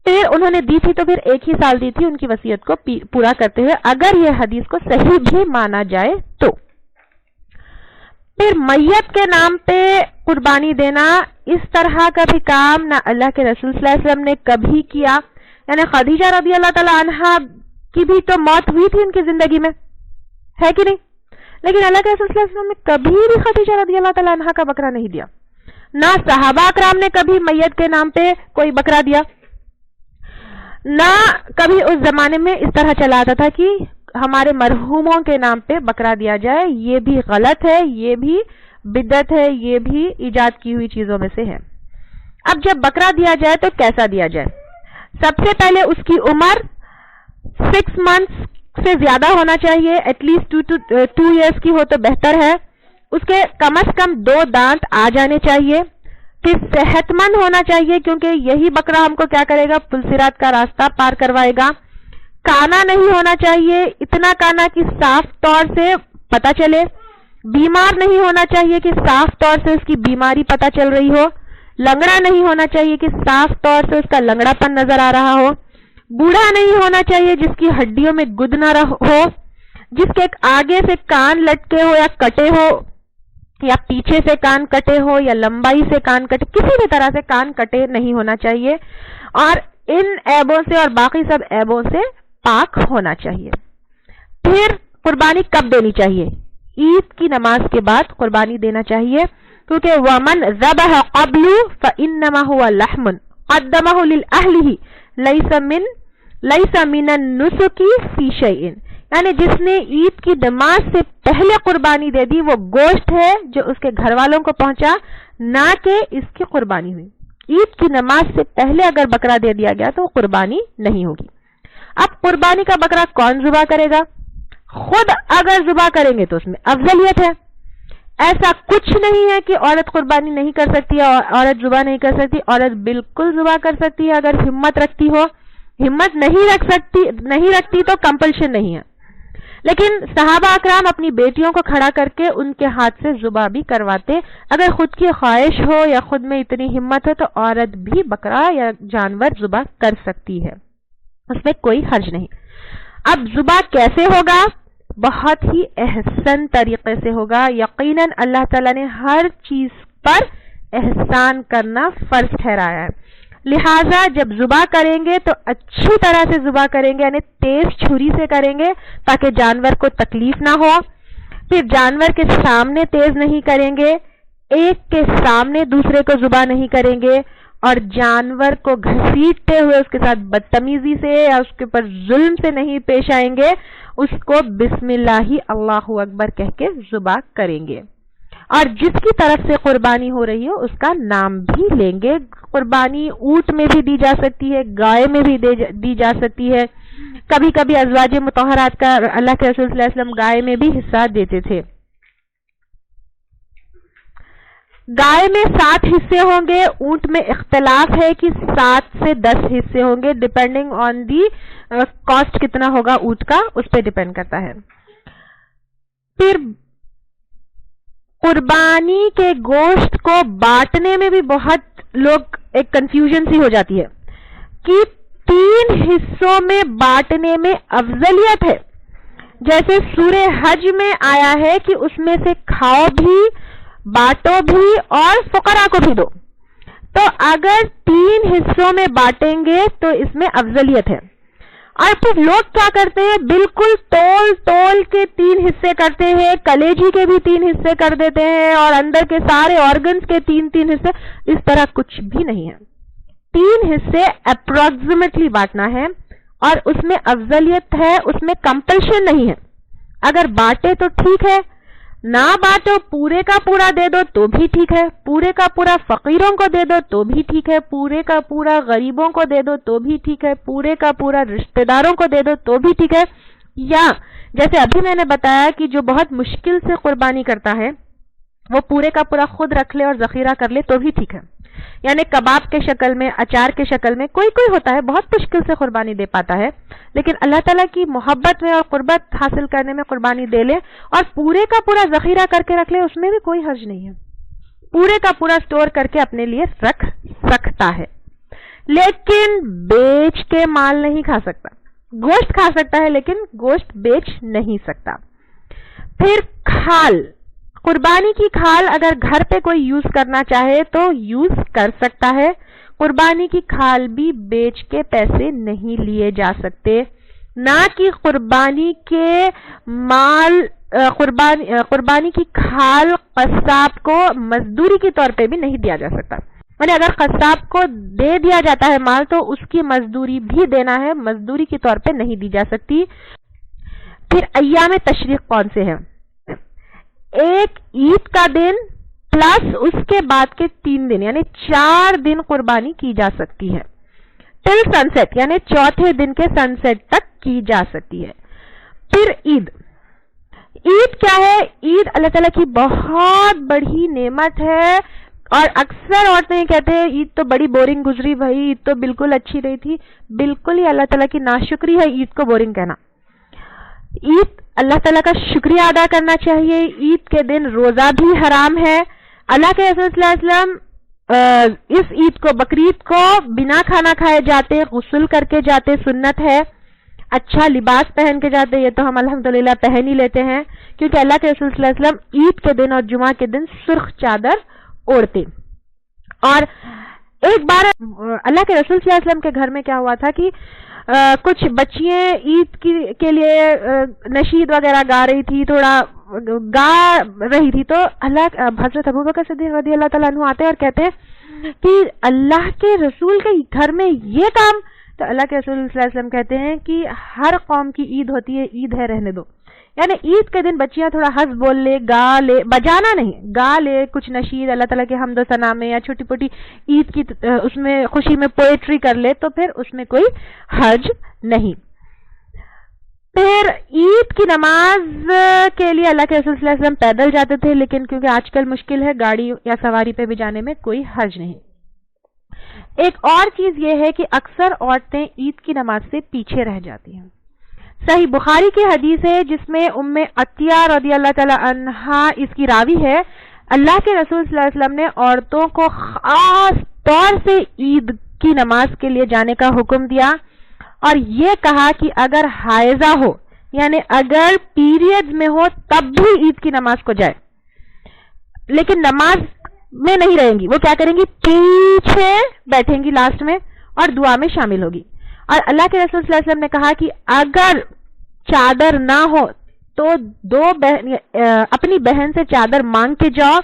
Speaker 3: پھر انہوں نے دی تھی تو پھر 1 ہی سال دی تھی ان کی وصیت کو پورا کرتے ہوئے، اگر یہ حدیث کو صحیح بھی مانا جائے تو۔ پھر میت کے نام پہ قربانی دینا، اس طرح کا بھی کام نہ اللہ کے رسول صلی اللہ علیہ وسلم نے کبھی کیا، یعنی خدیجہ رضی اللہ تعالی عنہا کی بھی تو موت ہوئی تھی ان کی زندگی میں، ہے کہ نہیں؟ لیکن اللہ کے رسول صلی اللہ علیہ وسلم نے کبھی بھی خدیجہ رضی اللہ تعالی عنہا کا بکرا نہیں دیا، نہ صحابہ اکرام نے کبھی میت کے نام پہ کوئی بکرا دیا، نہ کبھی اس زمانے میں اس طرح چلا آتا تھا کہ ہمارے مرحوموں کے نام پہ بکرا دیا جائے۔ یہ بھی غلط ہے، یہ بھی بدعت ہے، یہ بھی ایجاد کی ہوئی چیزوں میں سے ہے۔ اب جب بکرا دیا جائے تو کیسا دیا جائے؟ سب سے پہلے اس کی عمر 6 منتھس سے زیادہ ہونا چاہیے، ایٹ لیسٹ 2 ایئرس کی ہو تو بہتر ہے۔ اس کے کم از کم 2 دانت آ جانے چاہیے، پھر صحت مند ہونا چاہیے کیونکہ یہی بکرا ہم کو کیا کرے گا؟ پلصراط کا راستہ پار کروائے گا۔ کانا نہیں ہونا چاہیے، اتنا کانا کہ صاف طور سے پتہ چلے، بیمار نہیں ہونا چاہیے کہ صاف طور سے اس کی بیماری پتہ چل رہی ہو، لنگڑا نہیں ہونا چاہیے کہ صاف طور سے اس کا لنگڑا پن نظر آ رہا ہو، بوڑھا نہیں ہونا چاہیے جس کی ہڈیوں میں گد نہ ہو، جس کے آگے سے کان لٹکے ہو یا کٹے ہو، یا پیچھے سے کان کٹے ہو یا لمبائی سے کان کٹے، کسی بھی طرح سے کان کٹے نہیں ہونا چاہیے، اور ان عیبوں سے اور باقی سب عیبوں سے پاک ہونا چاہیے۔ پھر قربانی کب دینی چاہیے؟ عید کی نماز کے بعد قربانی دینا چاہیے، کیونکہ وَمَنْ ذَبَحَ قَبْلُ فَإِنَّمَا هُوَ لَحْمٌ قَدَّمَهُ لِلْأَهْلِهِ لَيْسَ مِنَ النُّسُكِ فِي شَيْءٍ، یعنی جس نے عید کی نماز سے پہلے قربانی دے دی وہ گوشت ہے جو اس کے گھر والوں کو پہنچا، نہ کہ اس کی قربانی ہوئی۔ عید کی نماز سے پہلے اگر بکرا دے دیا گیا تو وہ قربانی نہیں ہوگی۔ اب قربانی کا بکرا کون ذبح کرے گا؟ خود اگر ذبح کریں گے تو اس میں افضلیت ہے۔ ایسا کچھ نہیں ہے کہ عورت قربانی نہیں کر سکتی ہے، عورت ذبح نہیں کر سکتی، عورت بالکل ذبح کر سکتی ہے اگر ہمت رکھتی ہو۔ ہمت نہیں رکھتی تو کمپلشن نہیں ہے، لیکن صحابہ اکرام اپنی بیٹیوں کو کھڑا کر کے ان کے ہاتھ سے ذبح بھی کرواتے۔ اگر خود کی خواہش ہو یا خود میں اتنی ہمت ہو تو عورت بھی بکرا یا جانور ذبح کر سکتی ہے، اس میں کوئی حرج نہیں۔ اب ذبح کیسے ہوگا؟ بہت ہی احسن طریقے سے ہوگا۔ یقیناً اللہ تعالیٰ نے ہر چیز پر احسان کرنا فرض ٹھہرایا ہے، لہٰذا جب ذبح کریں گے تو اچھی طرح سے ذبح کریں گے، یعنی تیز چھری سے کریں گے تاکہ جانور کو تکلیف نہ ہو۔ پھر جانور کے سامنے تیز نہیں کریں گے، ایک کے سامنے دوسرے کو ذبح نہیں کریں گے، اور جانور کو گھسیٹتے ہوئے اس کے ساتھ بدتمیزی سے یا اس کے اوپر ظلم سے نہیں پیش آئیں گے، اس کو بسم اللہ اللہ اکبر کہہ کے ذبح کریں گے، اور جس کی طرف سے قربانی ہو رہی ہو اس کا نام بھی لیں گے۔ قربانی اونٹ میں بھی دی جا سکتی ہے، گائے میں بھی دی جا سکتی ہے، کبھی کبھی ازواج مطہرات کا اللہ کے رسول صلی اللہ علیہ وسلم گائے میں بھی حصہ دیتے تھے۔ گائے میں 7 حصے ہوں گے، اونٹ میں اختلاف ہے کہ 7 سے 10 حصے ہوں گے، ڈیپینڈنگ آن دی کاسٹ کتنا ہوگا اونٹ کا، اس پہ ڈیپینڈ کرتا ہے۔ پھر قربانی کے گوشت کو بانٹنے میں بھی بہت لوگ ایک کنفیوژن سی ہو جاتی ہے کہ 3 حصوں میں بانٹنے میں افضلیت ہے، جیسے سورہ حج میں آیا ہے کہ اس میں سے کھاؤ بھی، بانٹو بھی اور فقراء کو بھی دو۔ تو اگر 3 حصوں میں بانٹیں گے تو اس میں افضلیت ہے، اور پھر لوگ کیا کرتے ہیں، بالکل تول کے 3 حصے کرتے ہیں، کلیجی کے بھی 3 حصے کر دیتے ہیں، اور اندر کے سارے آرگنز کے 3 حصے۔ اس طرح کچھ بھی نہیں ہے، 3 حصے اپروکسیمیٹلی بانٹنا ہے، اور اس میں افضلیت ہے، اس میں کمپلشن نہیں ہے۔ اگر بانٹے تو ٹھیک ہے، نہ بانٹو پورے کا پورا دے دو تو بھی ٹھیک ہے، پورے کا پورا فقیروں کو دے دو تو بھی ٹھیک ہے، پورے کا پورا غریبوں کو دے دو تو بھی ٹھیک ہے، پورے کا پورا رشتہ داروں کو دے دو تو بھی ٹھیک ہے، یا جیسے ابھی میں نے بتایا کہ جو بہت مشکل سے قربانی کرتا ہے وہ پورے کا پورا خود رکھ لے اور ذخیرہ کر لے تو بھی ٹھیک ہے، یعنی کباب کے شکل میں، اچار کے شکل میں، کوئی ہوتا ہے بہت مشکل سے قربانی دے پاتا ہے، لیکن اللہ تعالیٰ کی محبت میں اور قربت حاصل کرنے میں قربانی دے لے اور پورے کا پورا ذخیرہ کر کے رکھ لے، اس میں بھی کوئی حرج نہیں ہے، پورے کا پورا سٹور کر کے اپنے لیے رکھ سکتا ہے۔ لیکن بیچ کے مال نہیں کھا سکتا. گوشت کھا سکتا ہے لیکن گوشت بیچ نہیں سکتا. پھر کھال، قربانی کی کھال اگر گھر پہ کوئی یوز کرنا چاہے تو یوز کر سکتا ہے. قربانی کی کھال بھی بیچ کے پیسے نہیں لیے جا سکتے، نہ کہ قربانی کے مال قربانی کی کھال قصاب کو مزدوری کے طور پہ بھی نہیں دیا جا سکتا. یعنی اگر قصاب کو دے دیا جاتا ہے مال تو اس کی مزدوری بھی دینا ہے، مزدوری کے طور پہ نہیں دی جا سکتی. پھر ایام تشریق کون سے ہیں؟ ایک عید کا دن پلس اس کے بعد کے 3 دن یعنی 4 دن قربانی کی جا سکتی ہے. ٹل سن سیٹ یعنی چوتھے دن کے سن سیٹ تک کی جا سکتی ہے. پھر عید. عید کیا ہے؟ عید اللہ تعالیٰ کی بہت بڑی نعمت ہے، اور اکثر عورتیں کہتے ہیں عید تو بڑی بورنگ گزری بھائی، عید تو بالکل اچھی رہی تھی. بالکل ہی اللہ تعالیٰ کی ناشکری ہے عید کو بورنگ کہنا. عید اللہ تعالیٰ کا شکریہ ادا کرنا چاہیے. عید کے دن روزہ بھی حرام ہے. اللہ کے رسول صلی اللہ علیہ وسلم اس عید کو بقرعید کو بنا کھانا کھائے جاتے، غسل کر کے جاتے، سنت ہے. اچھا لباس پہن کے جاتے، یہ تو ہم الحمدللہ پہن ہی لیتے ہیں کیونکہ اللہ کے رسول صلی اللہ علیہ وسلم عید کے دن اور جمعہ کے دن سرخ چادر اوڑھتے. اور ایک بار اللہ کے رسول صلی اللہ علیہ وسلم کے گھر میں کیا ہوا تھا کہ کچھ بچیاں عید کے لیے نشید وغیرہ گا رہی تھی، تھوڑا گا رہی تھی، تو حضرت ابوبکر صدیق رضی اللہ تعالیٰ عنہ آتے اور کہتے ہیں کہ اللہ کے رسول کے گھر میں یہ کام. تو اللہ کے رسول صلی اللہ علیہ وسلم کہتے ہیں کہ ہر قوم کی عید ہوتی ہے، عید ہے رہنے دو. یعنی عید کے دن بچیاں تھوڑا ہنس بول لے، گا لے، بجانا نہیں، گا لے کچھ نشید اللہ تعالیٰ کے حمد و ثنا میں، یا چھوٹی پوٹی عید کی اس میں خوشی میں پوئٹری کر لے تو پھر اس میں کوئی حرج نہیں. پھر عید کی نماز کے لیے اللہ کے رسول صلی اللہ علیہ وسلم پیدل جاتے تھے، لیکن کیونکہ آج کل مشکل ہے گاڑی یا سواری پہ بھی جانے میں کوئی حرج نہیں. ایک اور چیز یہ ہے کہ اکثر عورتیں عید کی نماز سے پیچھے رہ جاتی ہیں. صحیح بخاری کی حدیث ہے جس میں ام عطیہ رضی اللہ تعالی عنہا اس کی راوی ہے. اللہ کے رسول صلی اللہ علیہ وسلم نے عورتوں کو خاص طور سے عید کی نماز کے لیے جانے کا حکم دیا اور یہ کہا کہ اگر حائضہ ہو یعنی اگر پیریڈز میں ہو تب بھی عید کی نماز کو جائے، لیکن نماز میں نہیں رہیں گی، وہ کیا کریں گی؟ پیچھے بیٹھیں گی لاسٹ میں اور دعا میں شامل ہوگی. اور اللہ کے رسول صلی اللہ علیہ وسلم نے کہا کہ اگر چادر نہ ہو تو اپنی بہن سے چادر مانگ کے جاؤ،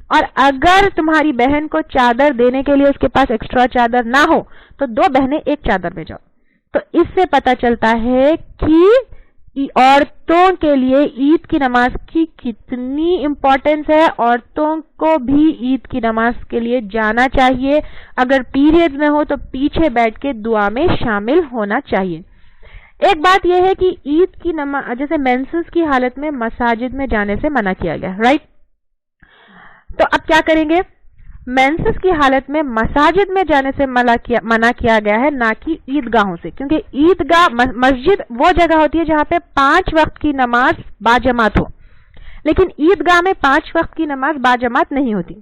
Speaker 3: اور اگر تمہاری بہن کو چادر دینے کے لیے اس کے پاس ایکسٹرا چادر نہ ہو تو 2 بہنیں ایک چادر میں جاؤ. تو اس سے پتہ چلتا ہے کہ عورتوں کے لیے عید کی نماز کی کتنی امپورٹنس ہے. عورتوں کو بھی عید کی نماز کے لیے جانا چاہیے، اگر پیریڈز میں ہو تو پیچھے بیٹھ کے دعا میں شامل ہونا چاہیے. ایک بات یہ ہے کہ عید کی نماز جیسے مینسز کی حالت میں مساجد میں جانے سے منع کیا گیا، رائٹ؟ تو اب کیا کریں گے؟ مینسز کی حالت میں مساجد میں جانے سے منع کیا گیا ہے، نہ کہ عیدگاہوں سے، کیونکہ عیدگاہ مسجد وہ جگہ ہوتی ہے جہاں پہ 5 وقت کی نماز باجماعت ہو، لیکن عیدگاہ میں 5 وقت کی نماز باجماعت نہیں ہوتی.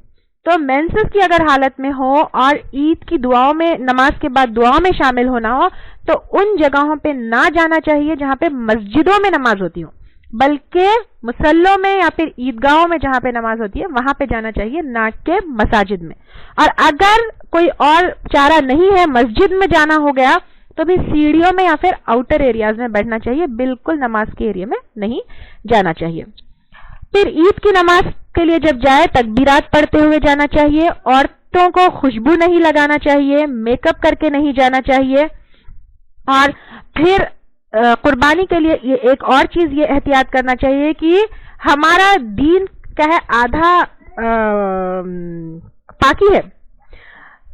Speaker 3: تو مینسز کی اگر حالت میں ہو اور عید کی دعاؤں میں نماز کے بعد دعاؤں میں شامل ہونا ہو تو ان جگہوں پہ نہ جانا چاہیے جہاں پہ مسجدوں میں نماز ہوتی ہو، بلکہ مسلوں میں یا پھر عیدگاہوں میں جہاں پہ نماز ہوتی ہے وہاں پہ جانا چاہیے، نہ کہ مساجد میں. اور اگر کوئی اور چارہ نہیں ہے، مسجد میں جانا ہو گیا تو بھی سیڑھیوں میں یا پھر آؤٹر ایریاز میں بیٹھنا چاہیے، بالکل نماز کے ایریا میں نہیں جانا چاہیے. پھر عید کی نماز کے لیے جب جائے تکبیرات پڑھتے ہوئے جانا چاہیے. عورتوں کو خوشبو نہیں لگانا چاہیے، میک اپ کر کے نہیں جانا چاہیے. اور پھر قربانی کے لیے ایک اور چیز یہ احتیاط کرنا چاہیے کہ ہمارا دین کا ہے آدھا پاکی ہے،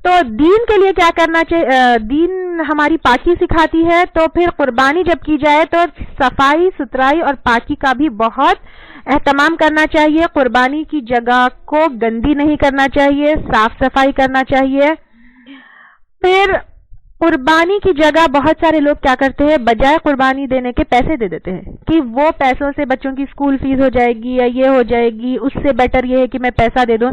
Speaker 3: تو دین کے لیے کیا کرنا چاہیے؟ دین ہماری پاکی سکھاتی ہے، تو پھر قربانی جب کی جائے تو صفائی ستھرائی اور پاکی کا بھی بہت اہتمام کرنا چاہیے. قربانی کی جگہ کو گندی نہیں کرنا چاہیے، صاف صفائی کرنا چاہیے. پھر قربانی کی جگہ بہت سارے لوگ کیا کرتے ہیں، بجائے قربانی دینے کے پیسے دے دیتے ہیں کہ وہ پیسوں سے بچوں کی اسکول فیس ہو جائے گی یا یہ ہو جائے گی، اس سے بیٹر یہ ہے کہ میں پیسہ دے دوں.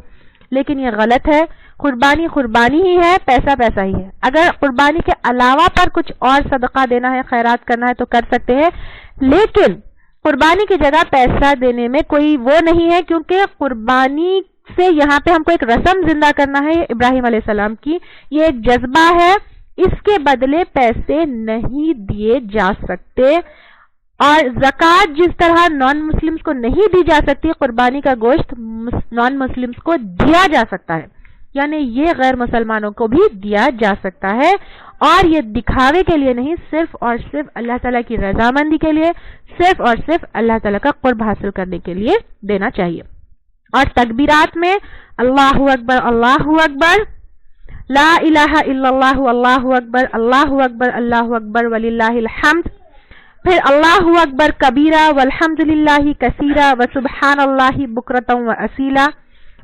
Speaker 3: لیکن یہ غلط ہے. قربانی قربانی ہی ہے، پیسہ پیسہ ہی ہے. اگر قربانی کے علاوہ پر کچھ اور صدقہ دینا ہے، خیرات کرنا ہے تو کر سکتے ہیں، لیکن قربانی کی جگہ پیسہ دینے میں کوئی وہ نہیں ہے، کیونکہ قربانی سے یہاں پہ ہم کو ایک رسم زندہ کرنا ہے ابراہیم علیہ السلام کی، یہ ایک جذبہ ہے، اس کے بدلے پیسے نہیں دیے جا سکتے. اور زکوٰۃ جس طرح نان مسلمز کو نہیں دی جا سکتی، قربانی کا گوشت نان مسلمز کو دیا جا سکتا ہے، یعنی یہ غیر مسلمانوں کو بھی دیا جا سکتا ہے، اور یہ دکھاوے کے لیے نہیں، صرف اور صرف اللہ تعالیٰ کی رضامندی کے لیے، صرف اور صرف اللہ تعالیٰ کا قرب حاصل کرنے کے لیے دینا چاہیے. اور تکبیرات میں اللہ اکبر اللہ اکبر، لا الہ الا اللہ اللہ اکبر اللہ اکبر وللہ الحمد، پھر اللہ اکبر کبیرہ والحمد للہ کثیرہ وسبحان اللہ بکرۃ واصیلا،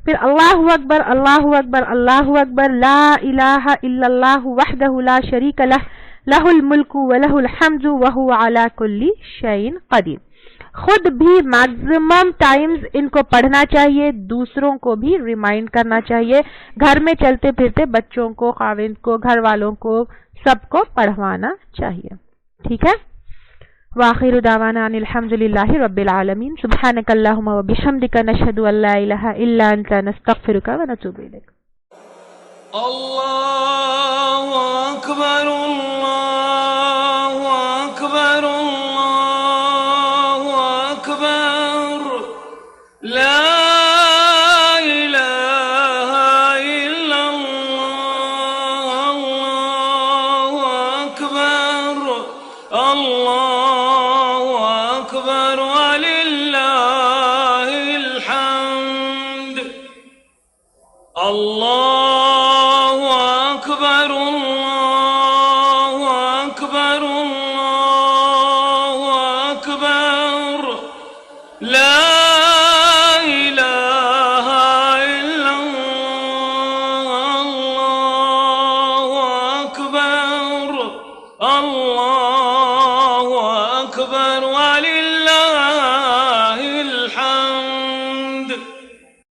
Speaker 3: پھر اللہ اکبر اللہ اکبر اللہ اکبر لا الہ الا اللہ وحدہ لا شریک لہ لہ الملک ولہ الحمد وہو علی کل شیء قدیر. خود بھی میکزیمم ٹائمز ان کو پڑھنا چاہیے، دوسروں کو بھی ریمائنڈ کرنا چاہیے، گھر میں چلتے پھرتے بچوں کو، خاوند کو، گھر والوں کو، سب کو پڑھوانا چاہیے. ٹھیک ہے. وآخر دعوانا ان الحمدللہ رب العالمین. سبحانک اللہم وبحمدک نشہد ان لا الہ الا انت نستغفرک ونتوب الیک.
Speaker 1: اللہ اکبر اللہ اکبر اللہ اکبر، لا الہ الا اللہ، اللہ اکبر اللہ اکبر وللہ الحمد. اللہ